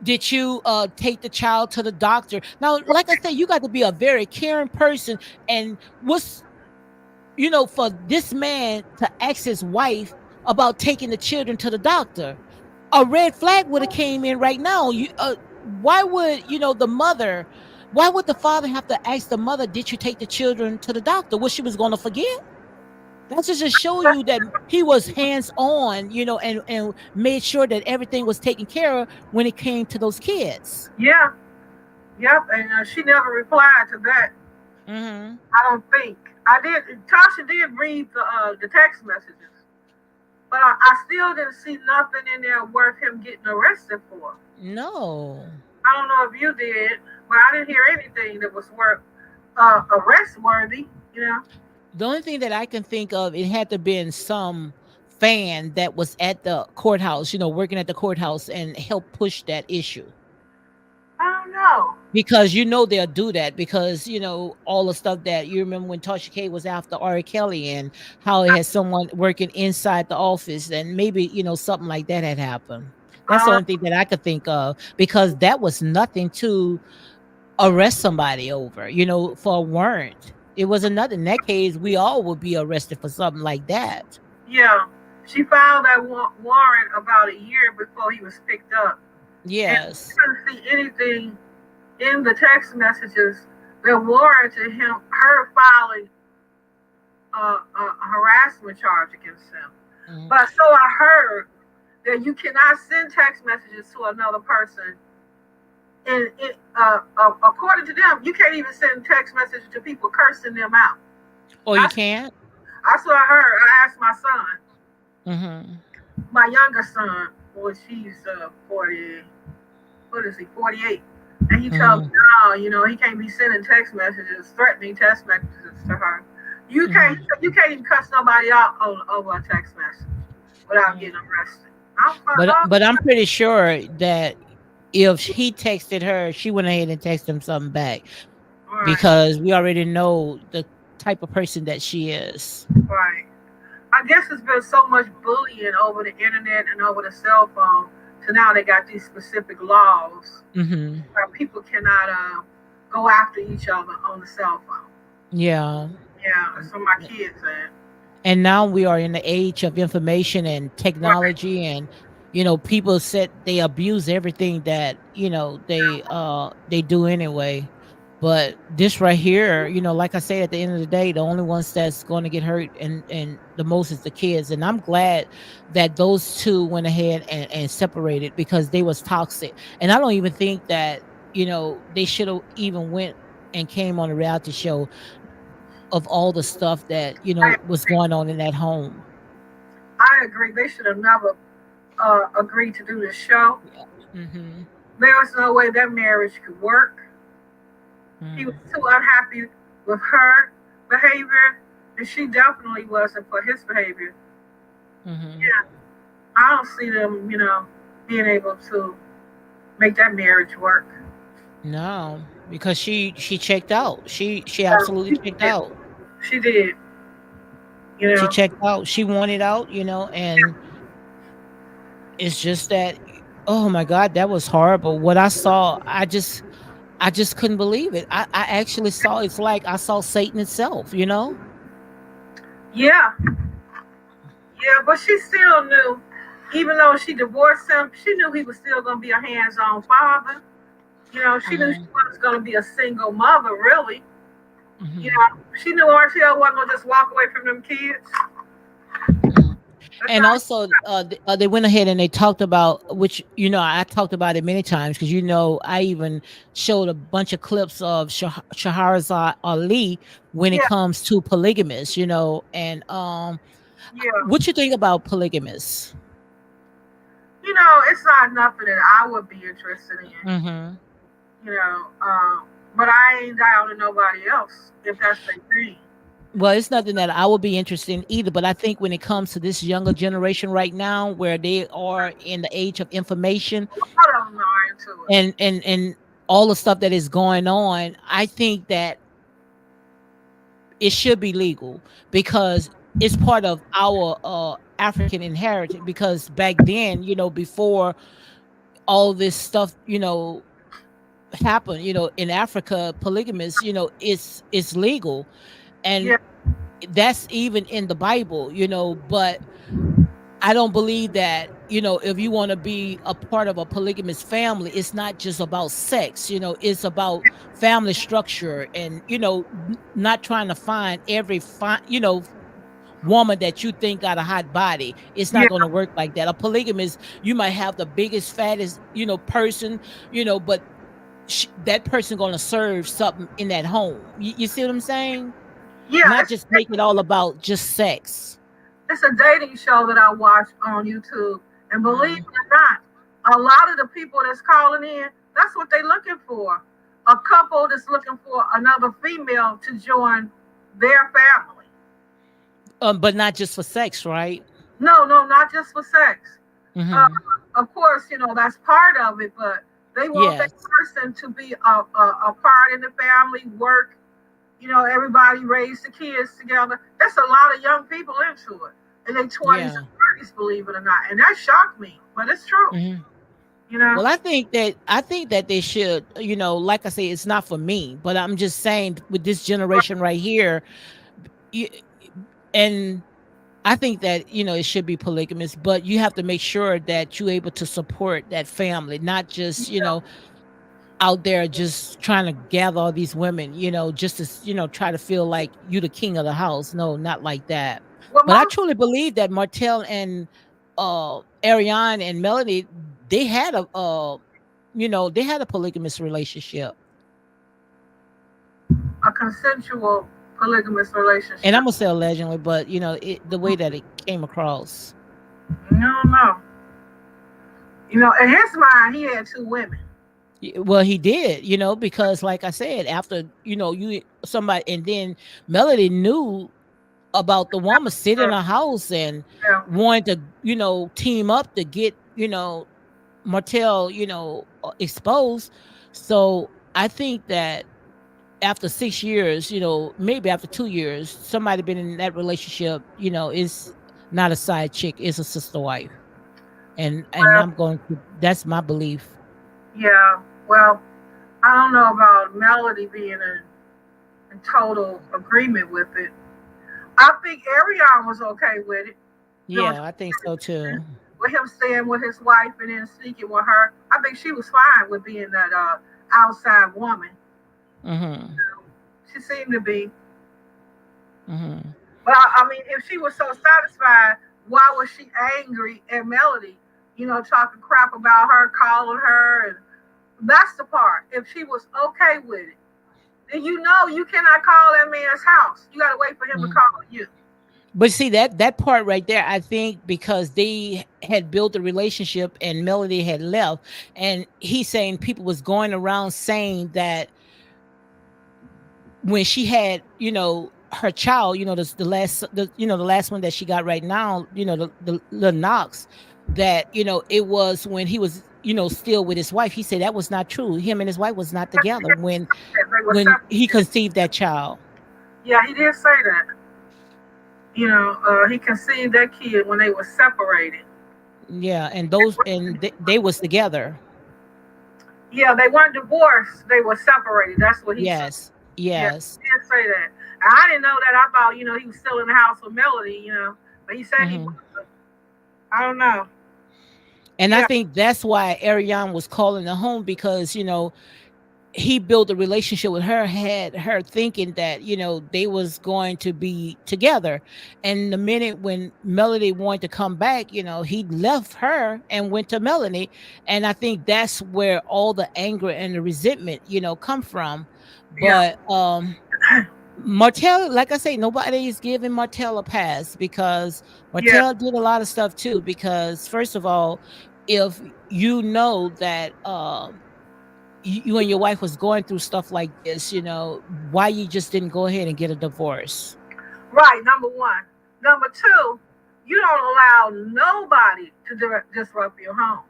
Did you take the child to the doctor? Now, like I said, you got to be a very caring person. And for this man to ask his wife about taking the children to the doctor, a red flag would have came in right now. Why would the mother? Why would the father have to ask the mother, "Did you take the children to the doctor?" What, she was going to forget? That's just to show you that he was hands on, and made sure that everything was taken care of when it came to those kids. Yeah, yep. And she never replied to that. Hmm. I don't think I did. Tasha did read the text messages, but I still didn't see nothing in there worth him getting arrested for. No. I don't know if you did, but I didn't hear anything that was worth arrest worthy. You know, The only thing that I can think of, it had to been some fan that was at the courthouse, working at the courthouse, and help push that issue. I don't know. Because they'll do that, because all the stuff that you remember when Tasha K was after R. Kelly, and how it had someone working inside the office, and maybe something like that had happened. That's the Uh, only thing that I could think of, because that was nothing to arrest somebody over, for a warrant. It was another. In that case, we all would be arrested for something like that. yeah, she filed that warrant about a year before he was picked up, and Yes. I couldn't see anything in the text messages that warranted her filing a harassment charge against him. Mhm. But so I heard that you cannot send text messages to another person. And according to them, you can't even send text messages to people cursing them out. Or you That's, can't. that's what I heard. I asked my son, Hmm. my younger son, well, she's 40, what is he, 48. And he told me, Hmm. no, he can't be sending text messages, threatening text messages to her. Hmm. You can't even cuss nobody out over a text message without getting arrested. I was like, But oh, but I'm pretty sure that if he texted her, she went ahead and texted him something back, right, because we already know the type of person that she is. right. I guess there's been so much bullying over the internet and over the cell phone. So now they got these specific laws Hmm. where people cannot go after each other on the cell phone. Yeah. Yeah, that's what my kids said. And now we are in the age of information and Right. technology, and people said they abuse everything that they do anyway. But this right here, like I say, at the end of the day, the only ones that's going to get hurt and the most is the kids. And I'm glad that those two went ahead and separated because they was toxic. And I don't even think that they should have even went and came on a reality show of all the stuff that I was agree. going on in that home. I agree. They should have never agreed to do this show. Yeah. Mhm. There was no way that marriage could work. He was Mm. too unhappy with her behavior, and she definitely wasn't for his behavior. Mhm. Yeah, I don't see them, being able to make that marriage work. No, because she checked out. She absolutely She checked did. out. She did. You She know. checked out. She wanted out, and it's just that, oh my God, that was horrible. What I saw, I just couldn't believe it. I actually saw, it's like I saw Satan itself. Yeah, yeah, but she still knew, even though she divorced him, she knew he was still going to be a hands-on father. She knew she Mhm. was going to be a single mother, really. Mhm. She knew Martell wasn't going to just walk away from them kids. Mhm. That's And how. also, they went ahead and they talked about, which I talked about it many times because I even showed a bunch of clips of Shahrazad Ali when it Yeah, comes to polygamists. And yeah. what you think about polygamists? It's not nothing that I would be interested in. Hmm. You know, um, but I ain't down to nobody else if that's their thing. Well, it's nothing that I would be interested in either, but I think when it comes to this younger generation right now, where they are in the age of information A lot of them are into it. and all the stuff that is going on, I think that it should be legal because it's part of our African inheritance. Because back then, before all this stuff, happened, in Africa, polygamous, it's legal, and Yeah, that's even in the Bible, but I don't believe that, if you want to be a part of a polygamous family, it's not just about sex, it's about family structure and, not trying to find every woman that you think got a hot body. It's not yeah, going to work like that. A polygamist, you might have the biggest, fattest, person, but that person going to serve something in that home. You see what I'm saying? yeah. Not It's, just make it all about just sex. it's a dating show that I watch on YouTube, and believe it Mm. or not, a lot of the people that's calling in, that's what they're looking for. A couple that's looking for another female to join their family. But not just for sex, right? No, no, not just for sex. Uh, Hmm. of course, that's part of it, but they want that Yes. person to be a part in the family, work, everybody raise the kids together. That's a lot of young people into it. In their 20s Yeah. and 30s, believe it or not. And that shocked me, but it's true, Hmm. you know? Well, I think that they should, like I say, it's not for me, but I'm just saying with this generation right here, y- and I think that it should be polygamous, but you have to make sure that you're able to support that family, not just Yeah. out there just trying to gather all these women, just to try to feel like you the king of the house. No, not like that. Well, But I most, truly believe that Martell and Ariane and Melody, they had a polygamous relationship. a consensual polygamous And I'm relationship. gonna say allegedly, but the way that it came across. No, no. In his mind, he had two women. Well, he did, because like I said, after you somebody, and then Melody knew about the woman sitting in Uh, a house and yeah, wanted to, team up to get, Martell, exposed. So I think that after 6 years, maybe after 2 years, somebody been in that relationship, is not a side chick, is a sister wife. And well, I'm going to, that's my belief. yeah. Well, I don't know about Melody being in total agreement with it. I think Arion was okay with it. Doing Yeah, I think so too. with him staying with his wife and then sneaking with her. I think she was fine with being that outside woman. Mhm. She seemed to be. Mhm. But I mean, if she was so satisfied, why was she angry at Melody? Talking crap about her, calling her, and that's the part. If she was okay with it, then you cannot call that man's house. You got to wait for him to Mhm. call you. But see that part right there, I think because they had built a relationship and Melody had left, and he's saying people was going around saying that when she had, her child, the last one that she got right now, the little Knox, that it was when he was, still with his wife. He said that was not true. Him and his wife was not together They were when he separated. conceived that child. Yeah, he did say that. He conceived that kid when they were separated. Yeah, and they was together. Yeah, they weren't divorced. They were separated. That's what he said. Yes, Yeah, yes. he did say that. And I didn't know that. I thought, he was still in the house with Melody, but he said he Hmm. wasn't. I don't know. And I Yeah, think that's why Ariane was calling the home, because he built a relationship with her, had her thinking that they was going to be together. And the minute when Melody wanted to come back, he left her and went to Melanie. And I think that's where all the anger and the resentment come from. yeah, But Martell, like I say, nobody is giving Martell a pass, because yeah, Martell did a lot of stuff too. Because first of all, if you know that you and your wife was going through stuff like this, why you just didn't go ahead and get a divorce? right. Number one. Number two, you don't allow nobody to disrupt your home.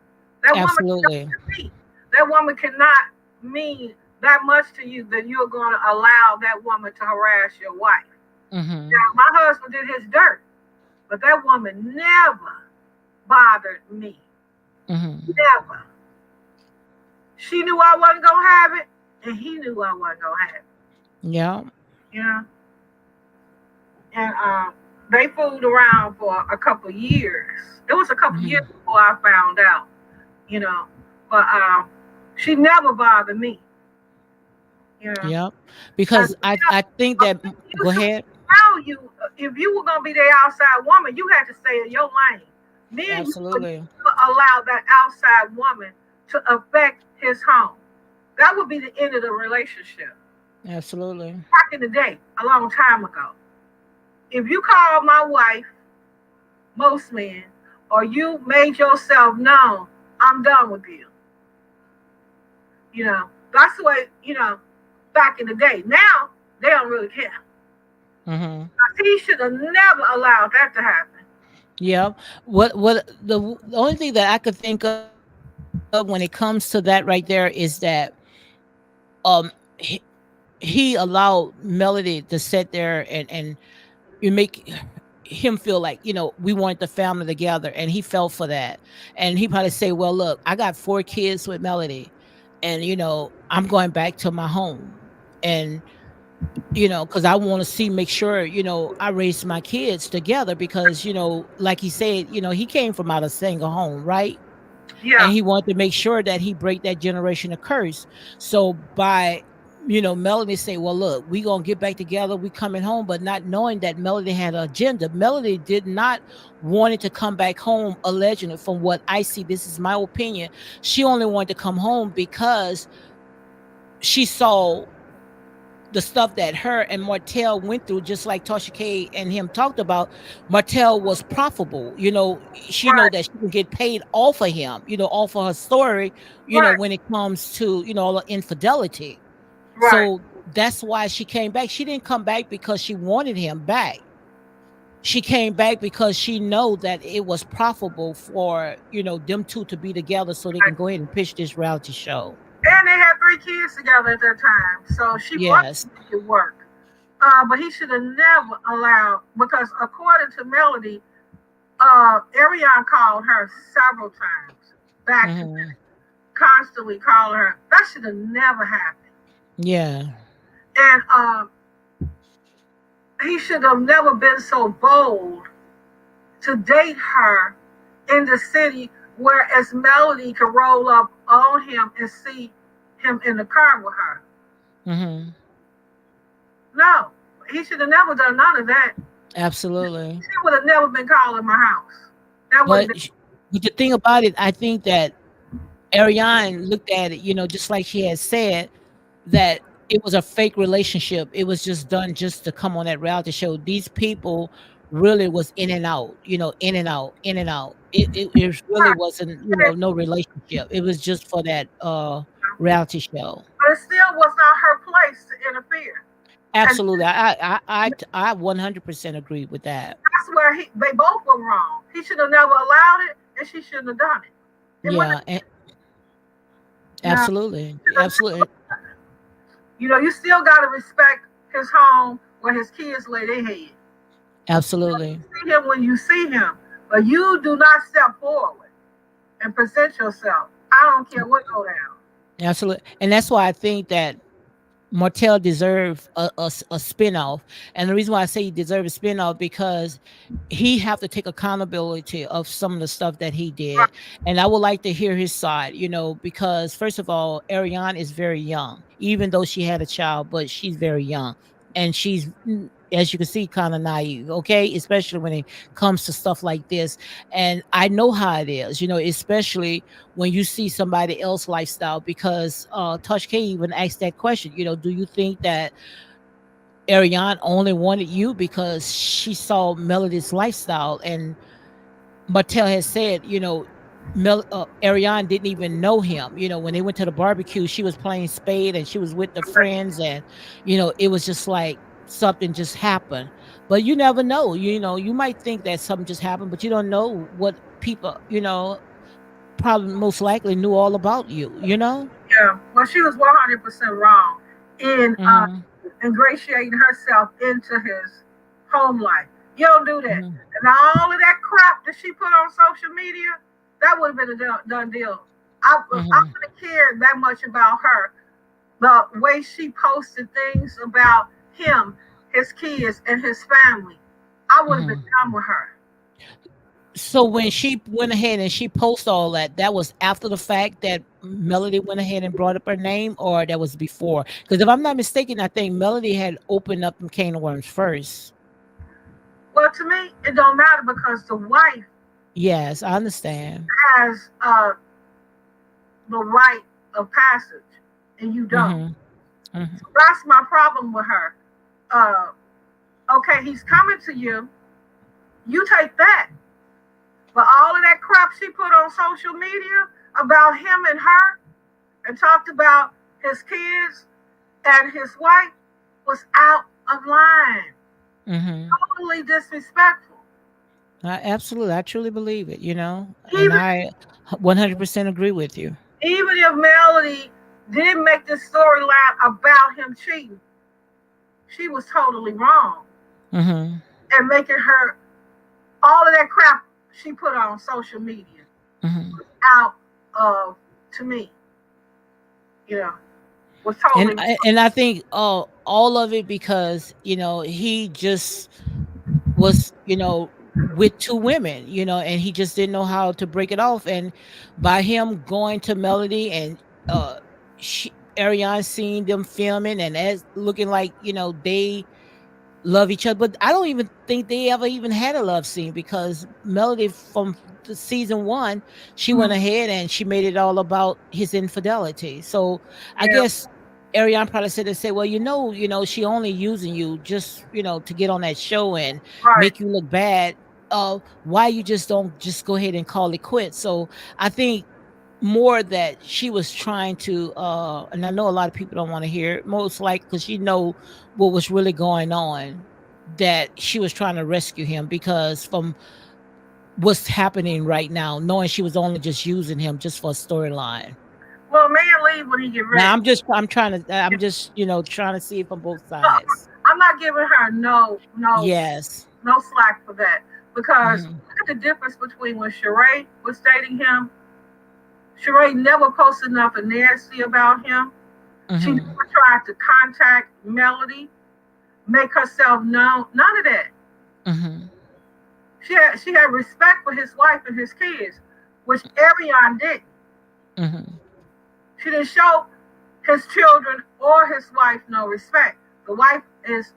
That woman Absolutely. cannot mean. That woman cannot mean that much to you that you're going to allow that woman to harass your wife. Mhm. Now, my husband did his dirt, but that woman never bothered me. Mhm. Never. She knew I wasn't gonna have it, and he knew I wasn't gonna have it. Yeah. You know, and they fooled around for a couple years. It was a couple years Mhm. before I found out. You know, but she never bothered me. You know, Yep. and Because I think a that you go should ahead. tell you if you were gonna be the outside woman, you had to stay in your lane. Then you would Absolutely. never allow that outside woman to affect his home. That would be the end of the relationship. Absolutely. Back in the day, a long time ago. If you call my wife, most men, or you made yourself known, I'm done with you. That's the way, back in the day. Now, they don't really care. Mhm. He should have never allowed that to happen. Yep. What the only thing that I could think of when it comes to that right there is that um he, he allowed Melody to sit there and you make him feel like we wanted the family together, and he fell for that. And he probably say, well, look, I got 4 kids with Melody, and I'm going back to my home. And because I want to see, make sure I raise my kids together, because like he said, he came from out of single home, right? And Yeah, he wanted to make sure that he break that generational curse. So by Melody say, well, look, we gonna get back together, we coming home, but not knowing that Melody had an agenda. Melody did not wanted to come back home, allegedly, from what I see. This is my opinion. She only wanted to come home because she saw the stuff that her and Martell went through, just like Tasha K and him talked about. Martell was profitable. She know right, that she can get paid off of him, off of her story, right, when it comes to, all the infidelity. right. So that's why she came back. She didn't come back because she wanted him back. She came back because she know that it was profitable for, them two to be together, so they can go ahead and pitch this reality show. And they had 3 kids together at that time, so she wanted Yes. to make it work. But he should have never allowed, because according to Melody, Ariane called her several times, back to Hmm. back, constantly calling her. That should have never happened. Yeah. And he should have never been so bold to date her in the city, whereas Melody could roll up on him and see him in the car with her. Mm-hmm. No, he should have never done none of that. Absolutely. She would have never been called in my house. That would have But been. but the thing about it, I think that Ariane looked at it, just like she had said, that it was a fake relationship. It was just done just to come on that reality show. These people really was in and out, in and out, in and out. It really Right. wasn't, And no relationship. It was just for that reality show. but it still was not her place to interfere. And Absolutely. I 100% agree with that. that's where they both were wrong. He should have never allowed it, and she shouldn't have done it. And when Yeah, no, absolutely. Absolutely. you still got to respect his home where his kids lay their head. Absolutely. See him when you see him, but you do not step forward and present yourself. I don't care what go down. Absolutely. And that's why I think that Martell deserve a spinoff, and the reason why I say he deserve a spinoff because he have to take accountability of some of the stuff that he did, and I would like to hear his side. Because first of all, Ariane is very young, even though she had a child, but she's very young, and she's as you can see, kind of naive. Okay, especially when it comes to stuff like this, and I know how it is. Especially when you see somebody else lifestyle because Touch K even asked that question, do you think that Ariane only wanted you because she saw Melody's lifestyle? And Martell has said, Ariane didn't even know him. When they went to the barbecue, she was playing spade and she was with the friends, and it was just like something just happened. But you never know. You might think that something just happened, but you don't know what people, probably most likely knew all about you. Yeah, well, she was 100% wrong in Mhm, ingratiating herself into his home life. You don't do that. mhm, And all of that crap that she put on social media, that would have been a done deal. If I mhm, would have cared that much about her, the way she posted things about him, his kids, and his family, I would have been mhm. done with her. So when she went ahead and she posted all that, that was after the fact that Melody went ahead and brought up her name, or that was before? Because if I'm not mistaken, I think Melody had opened up them can of worms first. Well, to me, it don't matter because the wife Yes, I understand. has the right of passage, and you don't. Mhm, mhm, That's my problem with her. Uh, okay, he's coming to you. You take that. But all of that crap she put on social media about him and her and talked about his kids and his wife was out of line. mhm. Totally disrespectful. Absolutely, I truly believe it. And Even I 100% agree with you. even if Melody did make this storyline about him cheating, she was totally wrong. Mhm, And making her all of that crap she put on social media mhm. out of, to me, you know, was And totally wrong. and I think all of it because he just was with two women, and he just didn't know how to break it off. And by him going to Melody and Ariane seeing them filming and as looking like they love each other, but I don't even think they ever even had a love scene because Melody from the season one, she went Mhm. ahead and she made it all about his infidelity. So I Yeah, guess Ariane probably said and say, well, she only using you just, to get on that show and right. make you look bad. Why you just don't just go ahead and call it quits? So I think more that she was trying to and I know a lot of people don't want to hear it, most likely because she know what was really going on, that she was trying to rescue him because from what's happening right now, knowing she was only just using him just for a storyline. Well, a man leave when he get Now ready. I'm just trying to see it from both Well, sides. I'm not giving her Yes. no slack for that because Hmm. look at the difference between when Sheree was dating him. Sheree never posted nothing nasty about him. She Hmm. never tried to contact Melody, make herself known. None of that. Hmm. She had respect for his wife and his kids, which Ariane didn't. Hmm. She didn't show his children or his wife no respect. The wife is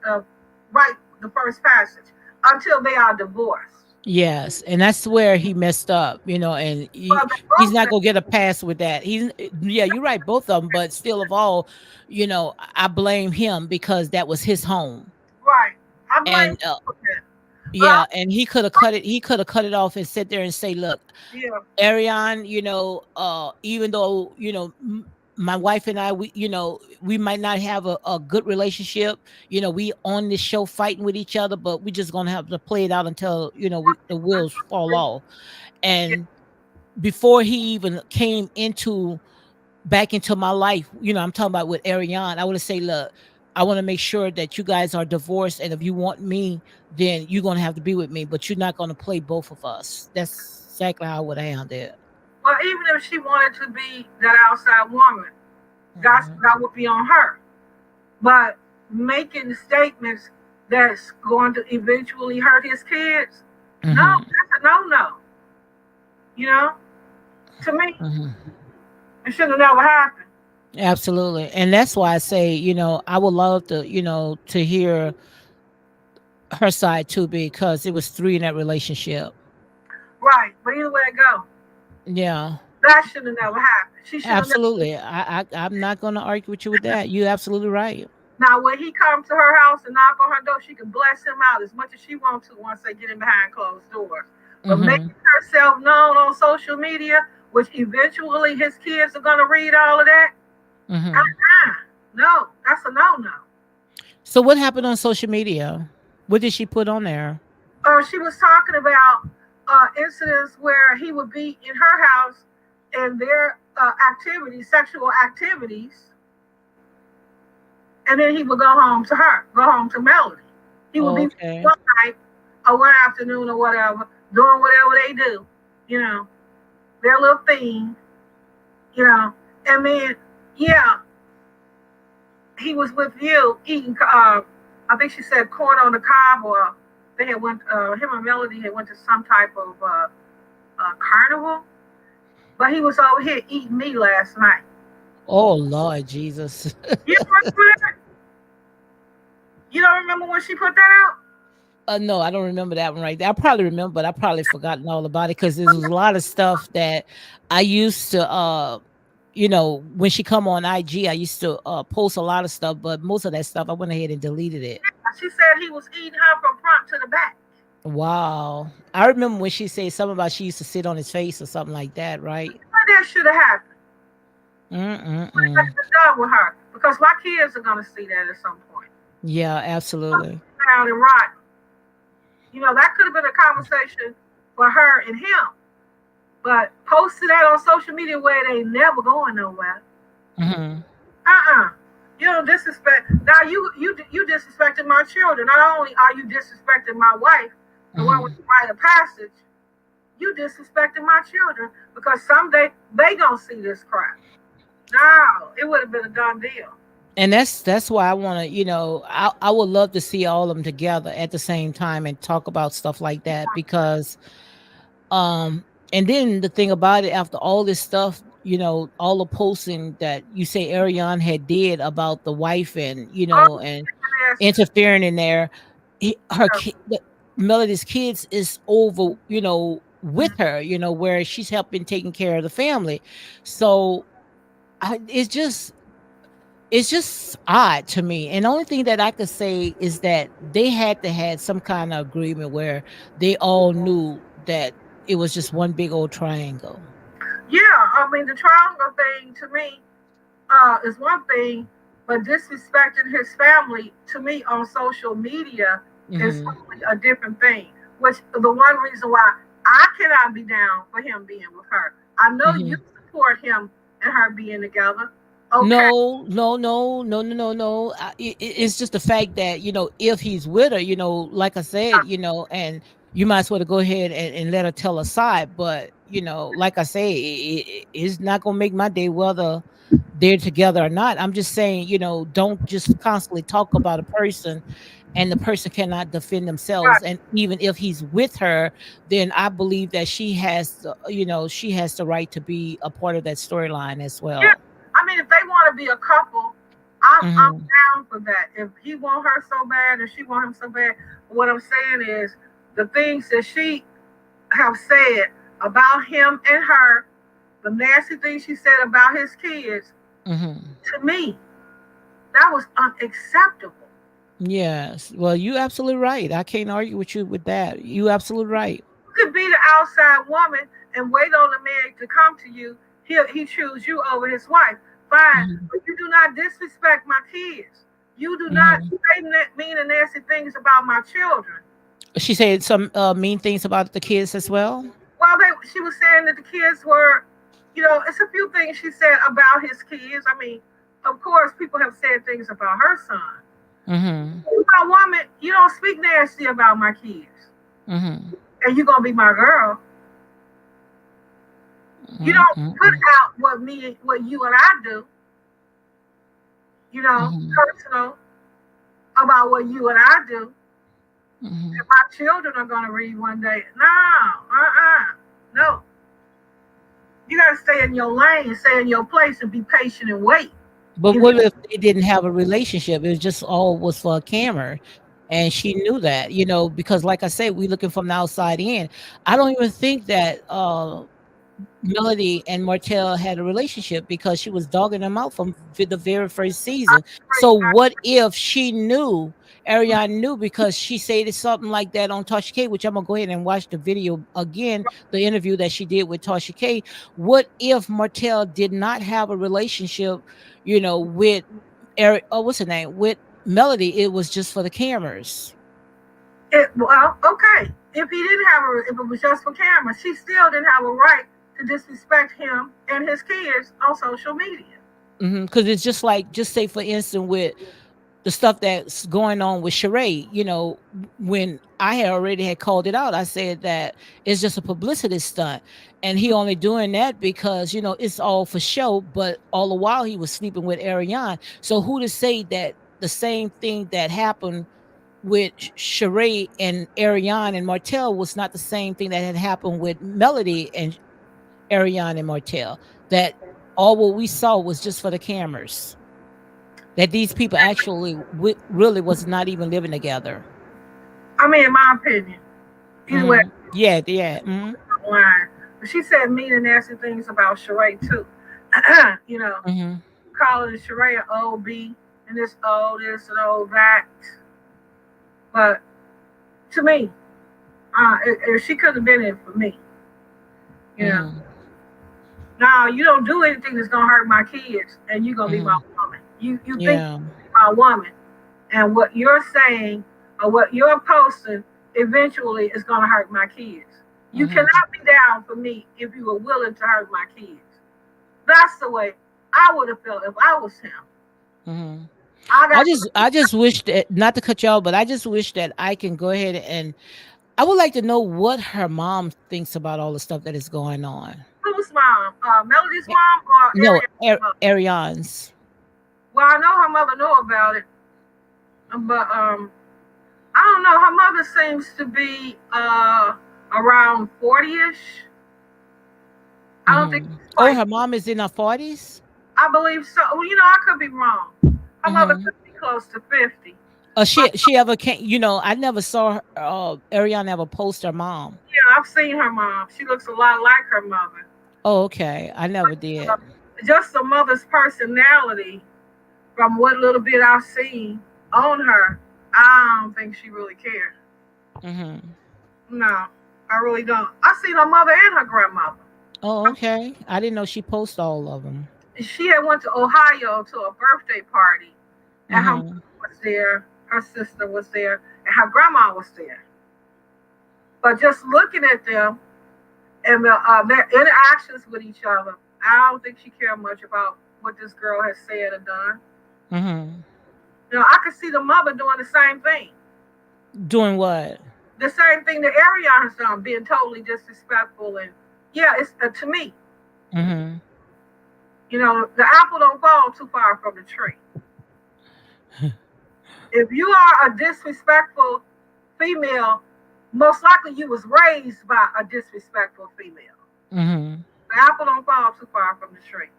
right the first passage until they are divorced. Yes, and that's where he messed up, and But they he's both not said, gonna get a pass with that. Yeah, you're right, both of them, but still of all, I blame him because that was his home. right. I blame And him for that. But yeah, and he could have cut it off and sit there and say, "Look, yeah, Ariane, even though, my wife and I, we might not have a good relationship. We on this show fighting with each other, but we just gonna have to play it out until, the wheels fall off." yeah. And before he even came back into my life, I'm talking about with Ariane, I would have say, "Look, I want to make sure that you guys are divorced, and if you want me, then you're gonna have to be with me, but you're not gonna play both of us." That's exactly how I would handle it. Well, even if she wanted to be that outside woman, Mhm. that would be on her. But making statements that's going to eventually hurt his kids, no, Mhm. that's a no no. You know, to me, Mhm. it should have never happened. Absolutely. And that's why I say, I would love to, to hear her side too, because it was three in that relationship. Right. But either way it go, Yeah. that should have never happened. She should have never. Absolutely. I'm not going to argue with you with that. You're absolutely right. Now, when he comes to her house and knock on her door, she can bless him out as much as she wants to once they get in behind closed doors. But Mhm. making herself known on social media, which eventually his kids are going to read all of that, Mhm. uh-uh. No, that's a no no. So what happened on social media? What did she put on there? She was talking about incidents where he would be in her house and their activities, sexual activities, and then he would go home to Melody. He would be Okay. one night or one afternoon or whatever, doing whatever they do, you know, their little thing, you know, and then, yeah, he was with you eating, I think she said corn on the cob, or they had went, him and Melody had went to some type of carnival, but he was over here eating me last night. Oh Lord Jesus. You remember that? You don't remember when she put that out? No, I don't remember that one right there. I probably remember, but I probably forgotten all about it because there was a lot of stuff that I used to when she come on IG, I used to post a lot of stuff, but most of that stuff I went ahead and deleted it. She said he was eating her from front to the back. Wow. I remember when she said something about she used to sit on his face or something like that, right? But that should have happened. That Mm-mm-mm. should have done with her because my kids are gonna see that at some point. Yeah, absolutely. Down and rotten. You know, that could have been a conversation for her and him. But posting that on social media where it ain't never going nowhere. Mhm. Uh-uh. You don't disrespect. Now you disrespecting my children. Not only are you disrespecting my wife, the one with Mhm. the rite of passage, you disrespecting my children because someday they gonna see this crap. No, it would have been a done deal. And that's why I want to, I would love to see all of them together at the same time and talk about stuff like that because um and then the thing about it, after all this stuff, all the posting that you say Ariane had did about the wife and Oh, and yes. interfering in there, Melody's kids is over, with her, where she's helping taking care of the family. So it's just odd to me. And the only thing that I could say is that they had to had some kind of agreement where they all knew that it was just one big old triangle. Yeah, I mean the triangle thing to me is one thing, but disrespecting his family to me on social media is Mhm. totally a different thing. Which the one reason why I cannot be down for him being with her. I know you Mhm. support him and her being together. Okay, No, no, no, no, no, no, no. It's just the fact that, if he's with her, like I said, and you might as well go ahead and let her tell her side. But, like I say, it's not going to make my day whether they're together or not. I'm just saying, don't just constantly talk about a person and the person cannot defend themselves. right. And even if he's with her, then I believe that she has the right to be a part of that storyline as Yeah, well. I mean, if they want to be a couple, I'm Mm-hmm. down for that. If he want her so bad and she want him so bad, what I'm saying is the things that she have said about him and her, the nasty things she said about his kids, Mm-hmm. to me, that was unacceptable. Yes. Well, you absolutely right. I can't argue with you with that. You absolutely right. You could be the outside woman and wait on the man to come to you. He choose you over his wife. Fine, Mm-hmm. but you do not disrespect my kids. You do not Mm-hmm. say mean and nasty things about my children. She said some mean things about the kids as well. Well, she was saying that the kids were, it's a few things she said about his kids. I mean, of course, people have said things about her son. Mm-hmm. You my woman, you don't speak nasty about my kids, Mm-hmm. and you gonna be my girl. You don't put Mm-hmm. out what you and I do, Mm-hmm. personal about what you and I do, Mm-hmm. and my children are gonna read one day. No, no. You gotta stay in your lane, stay in your place, and be patient and wait. But If you what if they didn't have a relationship? It was just all was for a camera. And she knew that, because like I said, we looking from the outside in. I don't even think that Melody and Martell had a relationship because she was dogging them out from the very first I season. agree, So what if she knew, Ariane knew because she said something like that on Tasha K, which I'm gonna go ahead and watch the video again, the interview that she did with Tasha K. What if Martell did not have a relationship, with Eric, oh, what's her name? With Melody, it was just for the cameras. well, okay. If he didn't have a, if it was just for camera, she still didn't have a right to disrespect him and his kids on social media. Because it's just like, just say for instance, with the stuff that's going on with Sheree, when I had already had called it out, I said that it's just a publicity stunt. And he only doing that because, it's all for show, but all the while he was sleeping with Ariane. So who to say that the same thing that happened with Sheree and Ariane and Martell was not the same thing that had happened with Melody and Ariane and Martell? That all what we saw was just for the cameras, that these people actually really was not even living together. I mean, in my opinion, either way, Yeah, yeah. Mhm. line. But she said mean and nasty things about Sheree too. you know, Mhm. calling Sheree an old B and this old this and old that. But to me, if she could have been it for me, you know. Mhm. Now you don't do anything that's gonna hurt my kids, and you're gonna be my Mhm. woman. You think Yeah. you're my woman, and what you're saying or what you're posting eventually is gonna hurt my kids. You Mhm. cannot be down for me if you were willing to hurt my kids. That's the way I would have felt if I was him. Mhm. I I got just I just wish that, not to cut you out, but I just wish that I can go ahead and I would like to know what her mom thinks about all the stuff that is going on. whose mom? Melody's Eh, mom or No, Ariana's mother? Ariane's. Well, I know her mother know about it, but I don't know. Her mother seems to be around 40ish. I don't think Mhm. she's Oh, quite. her mom is in her 40s? I believe so. Well, I could be wrong. Her mother Mhm. could be close to 50. But She ever came, I never saw her, Ariane ever post her mom. yeah, I've seen her mom. She looks a lot like her mother. Oh, okay. I never Uh, did. just the mother's personality, from what little bit I've seen on her, I don't think she really cared. Mhm. No, I really don't. I seen her mother and her grandmother. Oh, okay. I didn't know she posts all of them. She had went to Ohio to a birthday party, and her Mhm. mother was there, her sister was there, and her grandma was there. But just looking at them and their interactions with each other, I don't think she cared much about what this girl has said or done. Mhm. I could see the mother doing the same thing. Doing what? The same thing that Ariana has done, being totally disrespectful. And yeah, it's to me, Mhm. the apple don't fall too far from the tree. If you are a disrespectful female, most likely you was raised by a disrespectful female. Mhm. The apple don't fall too far from the tree.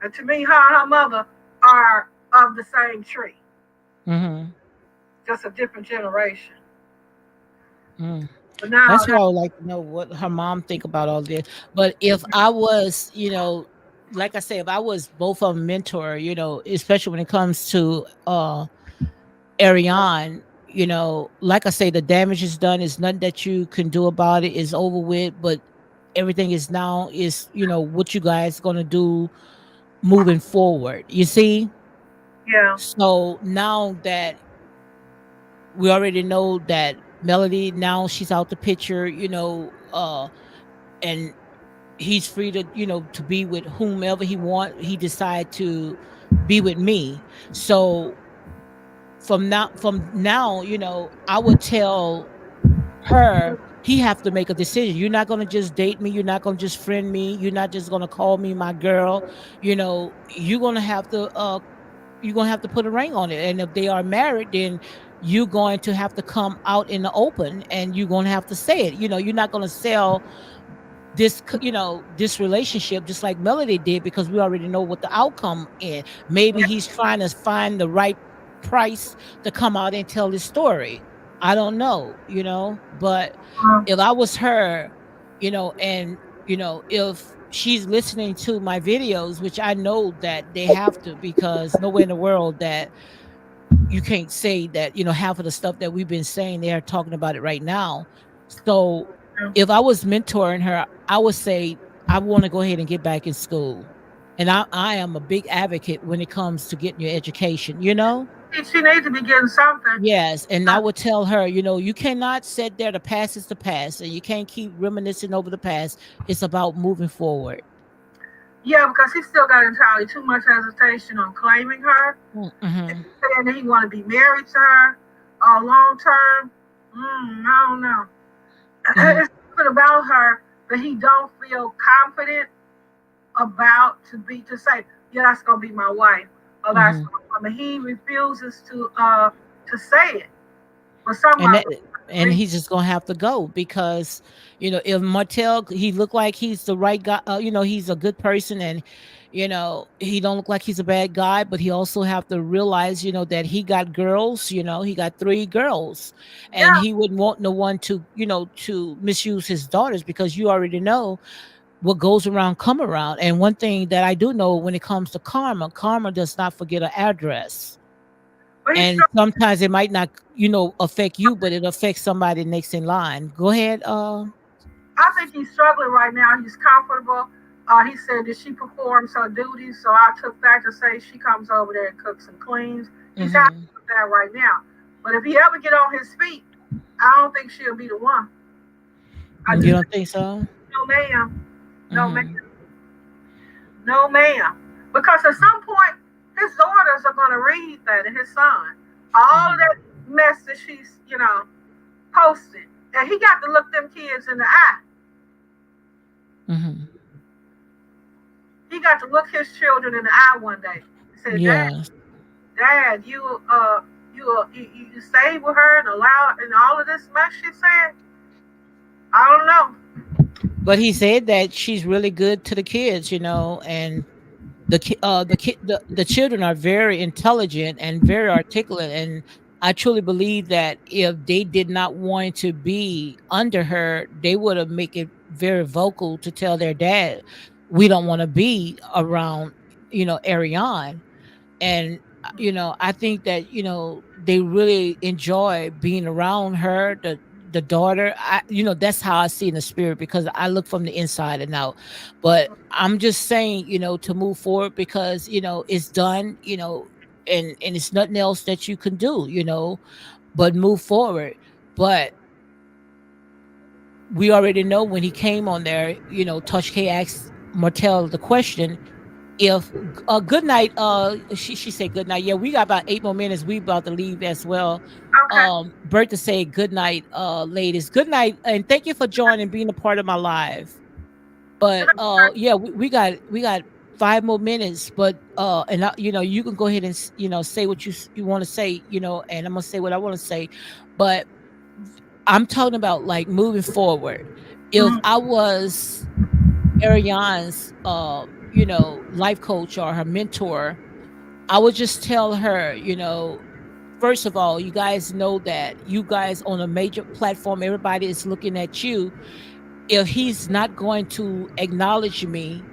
And to me, her and her mother are of the same tree, Mhm. just a different generation. Mm. But now, That's why I would like to know what her mom think about all this. But if I was, like I say, if I was both of them mentor, especially when it comes to Ariane, like I say, the damage is done. It's nothing that you can do about it. It's over with. But everything is now is, what you guys gonna do moving forward. You see? yeah, So now that we already know that Melody, now she's out the picture, and he's free to, to be with whomever he want. He decide to be with me. So from now, I would tell her he have to make a decision. You're not going to just date me. You're not going to just friend me. You're not just going to call me my girl. You're going to have to put a ring on it. And if they are married, then you're going to have to come out in the open and you're going to have to say it. You're not going to sell this relationship just like Melody did, because we already know what the outcome is. Maybe yeah, he's trying to find the right price to come out and tell his story. I don't know, but if I was her, and if she's listening to my videos, which I know that they have to, because nowhere in the world that you can't say that, half of the stuff that we've been saying, they are talking about it right now. So yeah. if I was mentoring her, I would say I want to go ahead and get back in school. And I am a big advocate when it comes to getting your education. She needs to be getting something. Yes. And I Uh, would tell her, you cannot sit there. The past is the past, and you can't keep reminiscing over the past. It's about moving forward. yeah, because he still got entirely too much hesitation on claiming her, and Mm-hmm. saying that he want to be married to her long term. I don't know. Mm-hmm. It's something about her that he don't feel confident about to say, yeah, that's gonna be my wife, or that's Mm-hmm. I mean, he refuses to say it for some and other that and reason. he's just gonna have to go, because if Martell, he look like he's the right guy, he's a good person, and he don't look like he's a bad guy, but he also have to realize, that he got girls, he got 3 girls, and Yeah, he wouldn't want no one to misuse his daughters, because you already know what goes around come around. And one thing that I do know, when it comes to karma does not forget an address. but he's And sometimes it might not, affect you, but it affects somebody next in line. Go ahead. I think he's struggling right now. He's comfortable. He said that she performs her duties, so I took that to say she comes over there and cooks and cleans. He's happy Mhm. with that right now. But if he ever get on his feet, I don't think she'll be the one. I You just don't think, think so? no ma'am, no ma'am, Mhm. no ma'am. Because at some point, his daughters are gonna read that, and his son, all of Mhm. that mess that she's, posted, and he got to look them kids in the eye. Mhm. He got to look his children in the eye one day and say, Yes. Dad, you stayed with her and allowed and all of this mess she said. I don't know. But he said that she's really good to the kids, and the children are very intelligent and very articulate, and I truly believe that if they did not want to be under her, they would have make it very vocal to tell their dad, we don't want to be around, Ariane. And I think that they really enjoy being around her, the daughter. That's how I see in the spirit, because I look from the inside and out. But I'm just saying, to move forward, because it's done, and it's nothing else that you can do, but move forward. But we already know when he came on there, Touch K asked Martell the question, if good night, she said good night. Yeah, we got about 8 more minutes. We about to leave as well. Okay. Bertha said good night, ladies. Good night, and thank you for joining, being a part of my live. But yeah, we got 5 more minutes. But and you can go ahead and say what you want to say, and I'm gonna say what I want to say. But I'm talking about like moving forward. If Mm-hmm. I was Ariane's life coach or her mentor, I would just tell her, first of all, you guys know that you guys on a major platform, everybody is looking at you. If he's not going to acknowledge me,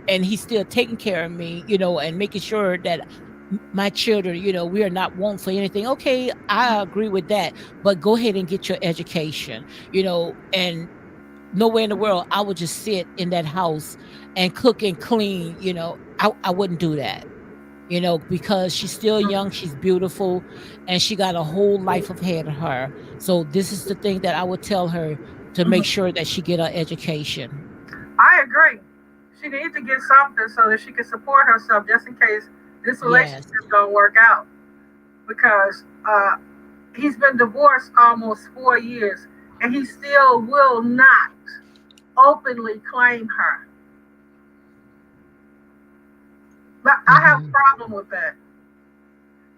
and he's still taking care of me, and making sure that my children, we are not want for anything. Okay, I agree with that, but go ahead and get your education, and nowhere in the world I would just sit in that house and cook and clean. I wouldn't do that, because she's still young, she's beautiful, and she got a whole life ahead of her. So this is the thing that I would tell her, to make Mhm. sure that she get her education. I agree. She needs to get something so that she can support herself just in case this Yes. relationship don't work out. Because he's been divorced almost 4 years, and he still will not openly claim her. But I have a Mhm. problem with that.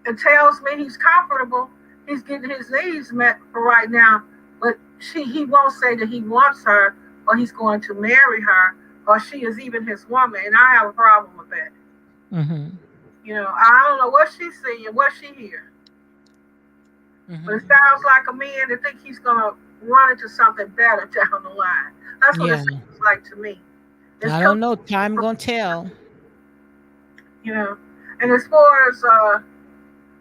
It tells me he's comfortable. He's getting his needs met for right now, but he won't say that he wants her or he's going to marry her or she is even his woman, and I have a problem with that. Mhm. I don't know what she's seeing, what she hear, but it Mhm. sounds like a man that think he's gonna run into something better down the line. That's what it Yeah. sounds like to me. It's I coming don't know. Time from, gonna tell. you know, and as far as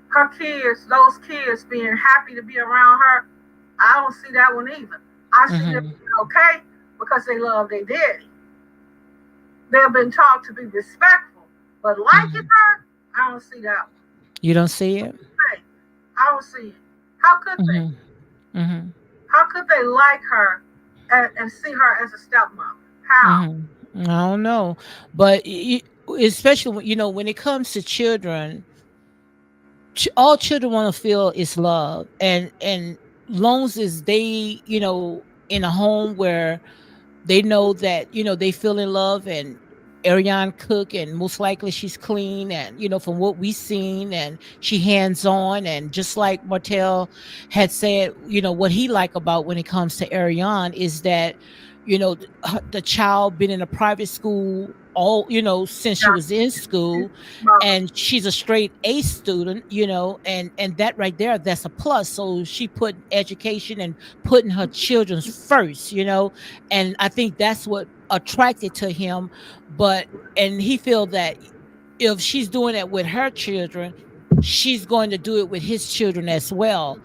her kids, those kids being happy to be around her, I don't see that one either. I see them Mhm. being okay because they love their daddy. They've been taught to be respectful, but liking Mhm. her, I don't see that one. You don't see it? Hey, I don't see it. How could they? Mhm. Mhm. How could they like her and see her as a stepmother? How? Mhm. I don't know, but especially when it comes to children, all children want to feel is love, and long as they in a home where they know that they feel in love, and Ariane cook, and most likely she's clean, and from what we seen, and she hands on, and just like Martell had said, what he like about when it comes to Ariane is that the child been in a private school all since she Yeah, was in she's school, a mother. and she's a straight A student, and that right there, that's a plus. So she put education and putting her children's first, and I think that's what attracted to him. But and he feel that if she's doing it with her children, she's going to do it with his children as well.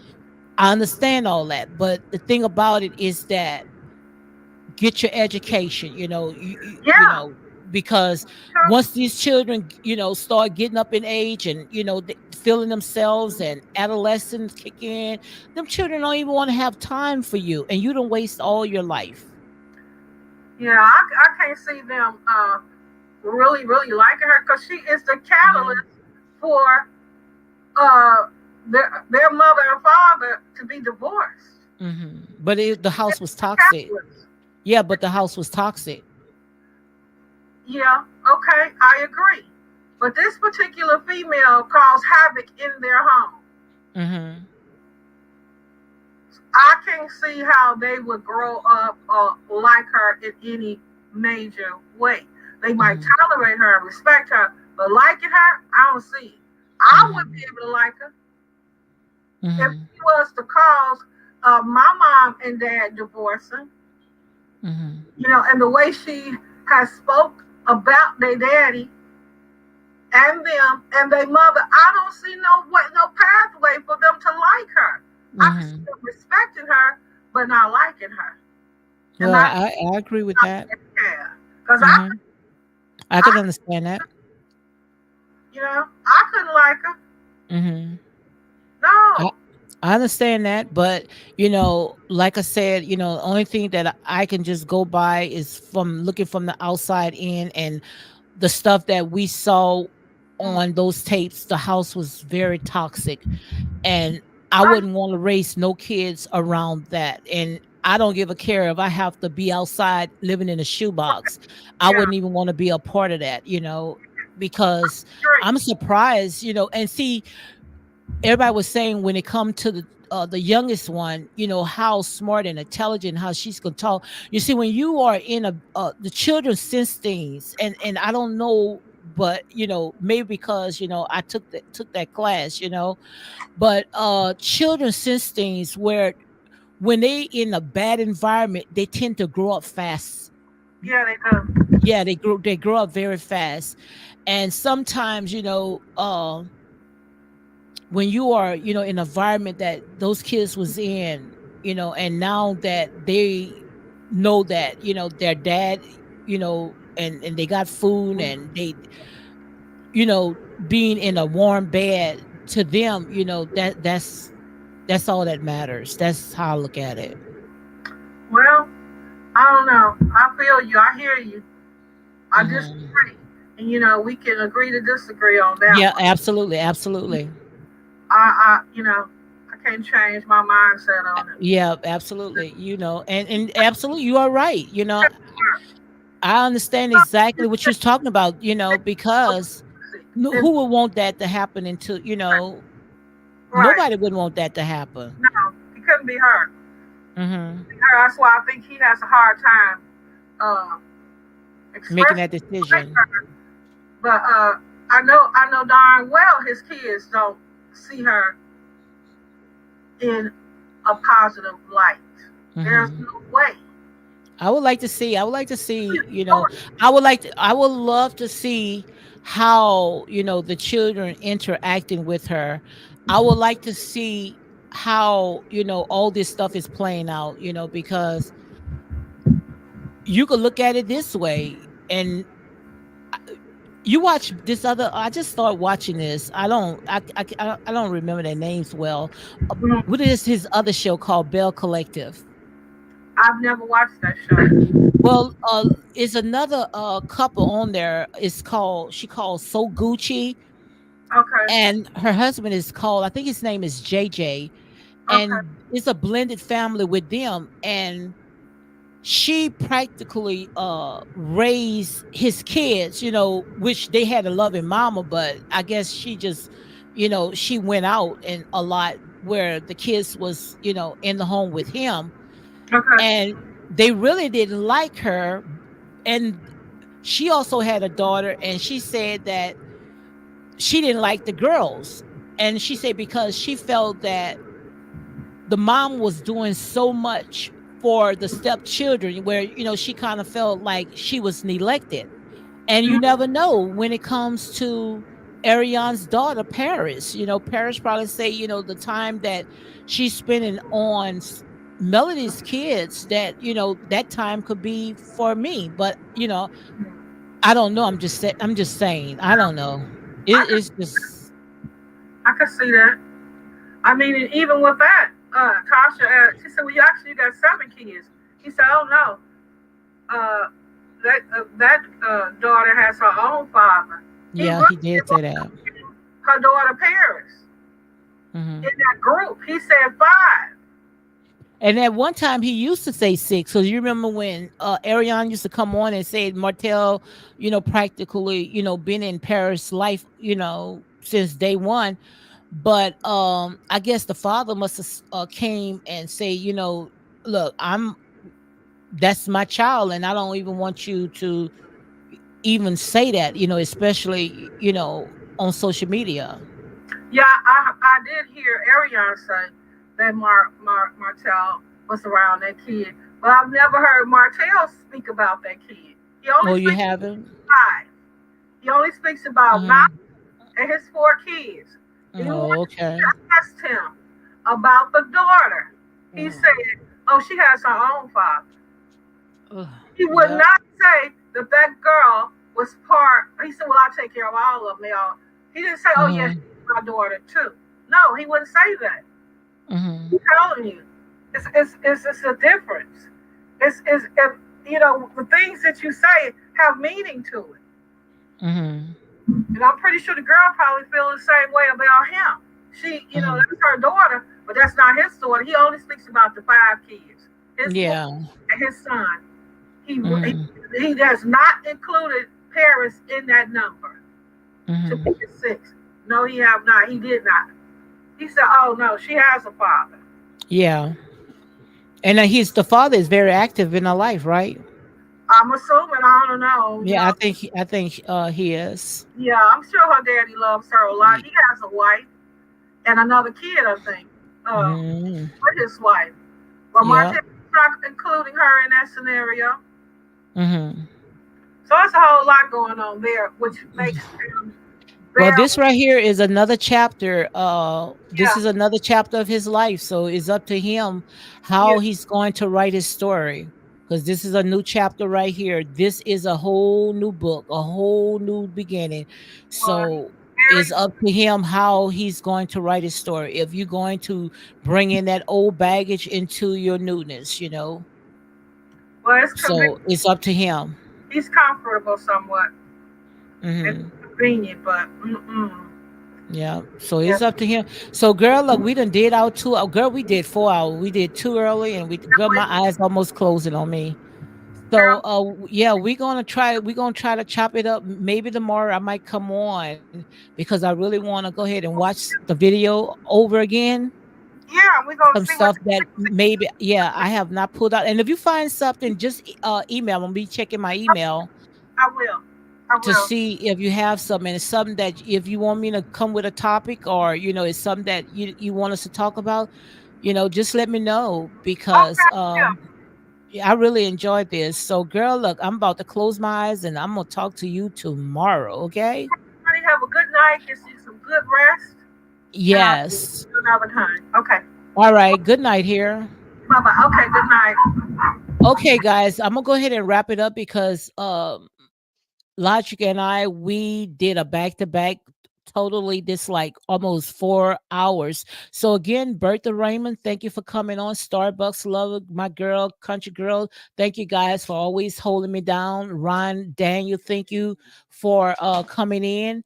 I understand all that, but the thing about it is that get your education, Yeah, because true. once these children, start getting up in age, and feeling themselves, and adolescence kick in, them children don't even want to have time for you, and you don't waste all your life. Yeah, I can't see them really, really liking her because she is the Mhm. catalyst for uh, their mother and father to be divorced. But the house was It's the toxic. catalyst. Yeah, but the house was toxic. Yeah, okay, I agree. But this particular female caused havoc in their home. Mhm. I can't see how they would grow up like her in any major way. They might Mhm. tolerate her and respect her, but liking her, I don't see it. I wouldn't be Mhm. able to like her if Mhm. she was the cause of my mom and dad divorcing. Mhm. And the way she has spoke about their daddy and them and their mother, I don't see no pathway for them to like her. I can see Mhm. them respecting her, but not liking her. And Well, I I agree with that. yeah, because Mhm. I can I, understand that. I couldn't like her. Mhm. I No, I understand that, but like I said, the only thing that I can just go by is from looking from the outside in, and the stuff that we saw mm, on those tapes. The house was very toxic, and I I, wouldn't want to raise no kids around that. And I don't give a care if I have to be outside living in a shoebox. I yeah, wouldn't even want to be a part of that, because great. I'm surprised, and see, everybody was saying when it come to the the youngest one, how smart and intelligent, how she's gonna talk. You see, when you are in the children sense things, and I don't know, but maybe because I took that class, but children sense things where when they in a bad environment, they tend to grow up fast. Yeah, they do. Yeah, they grow up very fast. And sometimes, when you are, in an environment that those kids was in, and now that they know that, their dad, and they got food, and they, you know, being in a warm bed, to them, that's all that matters. That's how I look at it. Well, I don't know. I feel you. I hear you. I Hmm. disagree. And we can agree to disagree on that Yeah, one. absolutely, absolutely. I can't change my mindset on it. Yeah, absolutely. And absolutely, you are right. I understand exactly what you're talking about, because And, who would want that to happen into, right. nobody would want that to happen. No, it couldn't be her. Hmm. That's why I think he has a hard time uh, Making expressing that it like decision. her. But I know darn well his kids don't see her in a positive light. There's Hmm. no way. I would like to see, I would love to see how, the children interacting with her. I would like to see how, all this stuff is playing out, because you could look at it this way. And you watch this other, I just started watching this. I don't remember their names well. Uh, Mhm. what is his other show called? Bell Collective. I've never watched that show. Well, is another couple on there. She called So Gucci, Okay. and her husband is called, I think his name is JJ, Okay. and it's a blended family with them. And she practically raised his kids, which they had a loving mama, but I guess she just, she went out and a lot, where the kids was, in the home with him, Okay. and they really didn't like her. And she also had a daughter, and she said that she didn't like the girls. And she said because she felt that the mom was doing so much for the stepchildren, where she kind of felt like she was neglected. And you Mhm. never know when it comes to Ariane's daughter, Paris. Paris probably say, the time that she's spending on Melody's kids, that that time could be for me. But I don't know. I'm just saying. I don't know. I could It's just. I could see that. I mean, and even with that, Tasha, she said, "Well, you got 7 kids." He said, "Oh no, uh, that daughter has her own father." He Yeah, really he did say that. did her daughter Paris Hmm. in that group. He said 5. And at one time, he used to say six. So you remember when Ariane used to come on and say Martell, practically, been in Paris' life, since day one. But I guess the father must have came and say, look, that's my child, and I don't even want you to even say that, especially, on social media. Yeah, I did hear Ariane say that Martell was around that kid, but I've never heard Martell speak about that kid. He only Oh, you speaks haven't? about 5. He only speaks about Mm-hmm. Malcolm and his 4 kids. Even when Oh, okay. I asked him about the daughter, he Mm. said, "Oh, she has her own father." Ugh, He would yep. not say that that girl was part. He said, "Well, I take care of all of them." They all. He didn't say, "Oh, yes, Mm-hmm. she's my daughter too." No, he wouldn't say that. Mm-hmm. I'm telling you, it's a difference. It's if, the things that you say have meaning to it, Mm-hmm. and I'm pretty sure the girl probably feels the same way about him. Mm-hmm. That's her daughter, but that's not his daughter. He only speaks about the 5 kids, his wife Yeah. and his son. He he, Mm-hmm. he has not included Paris in that number to Mm-hmm. make it 6. No, he have not. He did not. He said, "Oh no, she has a father." Yeah. And he's the father is very active in her life, right? I'm assuming, I don't know, you Yeah, know. I think he is. Yeah, I'm sure her daddy loves her a lot. Ye- He has a wife and another kid, I think, Mhm. with his wife. But Yeah. Martell's not including her in that scenario. Mhm. So it's a whole lot going on there, which makes him Well, very, this right here is another chapter. This yeah, is another chapter of his life. So it's up to him how yeah, he's going to write his story. Because this is a new chapter right here. This is a whole new book, a whole new beginning. well, he's So it's very, up to him how he's going to write his story. If you're going to bring in that old baggage into your newness, you know. well, it's convenient. So it's up to him. He's comfortable somewhat. It's Hmm. convenient, but mm-mm. Yeah, so Yeah, it's up to him. So, girl, look, we done did our 2 hour. Girl, we did 4 hours. We did too early, and we girl, my eyes almost closing on me. So, girl, yeah, we're gonna try to chop it up. Maybe tomorrow I might come on because I really want to go ahead and watch the video over again. yeah, we're gonna Some see what stuff that maybe, yeah, I have not pulled out. And if you find something, just email. I'm gonna be checking my email I will. I to will. see if you have something. And it's something that if you want me to come with a topic, or it's something that you want us to talk about, just let me know, because Okay, yeah. yeah, I really enjoyed this. So, girl, look, I'm about to close my eyes and I'm gonna talk to you tomorrow. Okay? Everybody have a good night. Get you some good rest, and I'll see Yes. you another time. Okay. All right, good night here. Bye bye. Okay. Good night. Okay, guys, I'm gonna go ahead and wrap it up because Logic and I, we did a back to back, totally this like almost 4 hours. So again, Bertha Raymond, thank you for coming on. Starbucks Lover, my girl, country girl. Thank you guys for always holding me down. Ron, Daniel, thank you for coming in.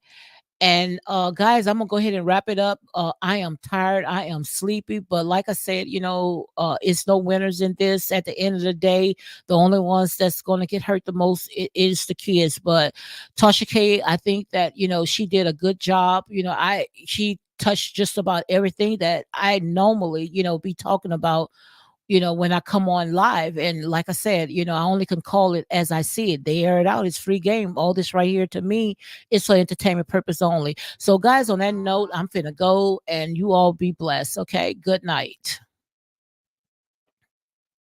And guys, I'm gonna go ahead and wrap it up. I am tired, I am sleepy, but like I said, it's no winners in this. At the end of the day, the only ones that's gonna get hurt the most is the kids. But Tasha K, I think that she did a good job. She touched just about everything that I normally be talking about when I come on live. And like I said, I only can call it as I see it. They air it out. It's free game. All this right here to me is for entertainment purpose only. So, guys, on that note, I'm finna go and you all be blessed. Okay. Good night.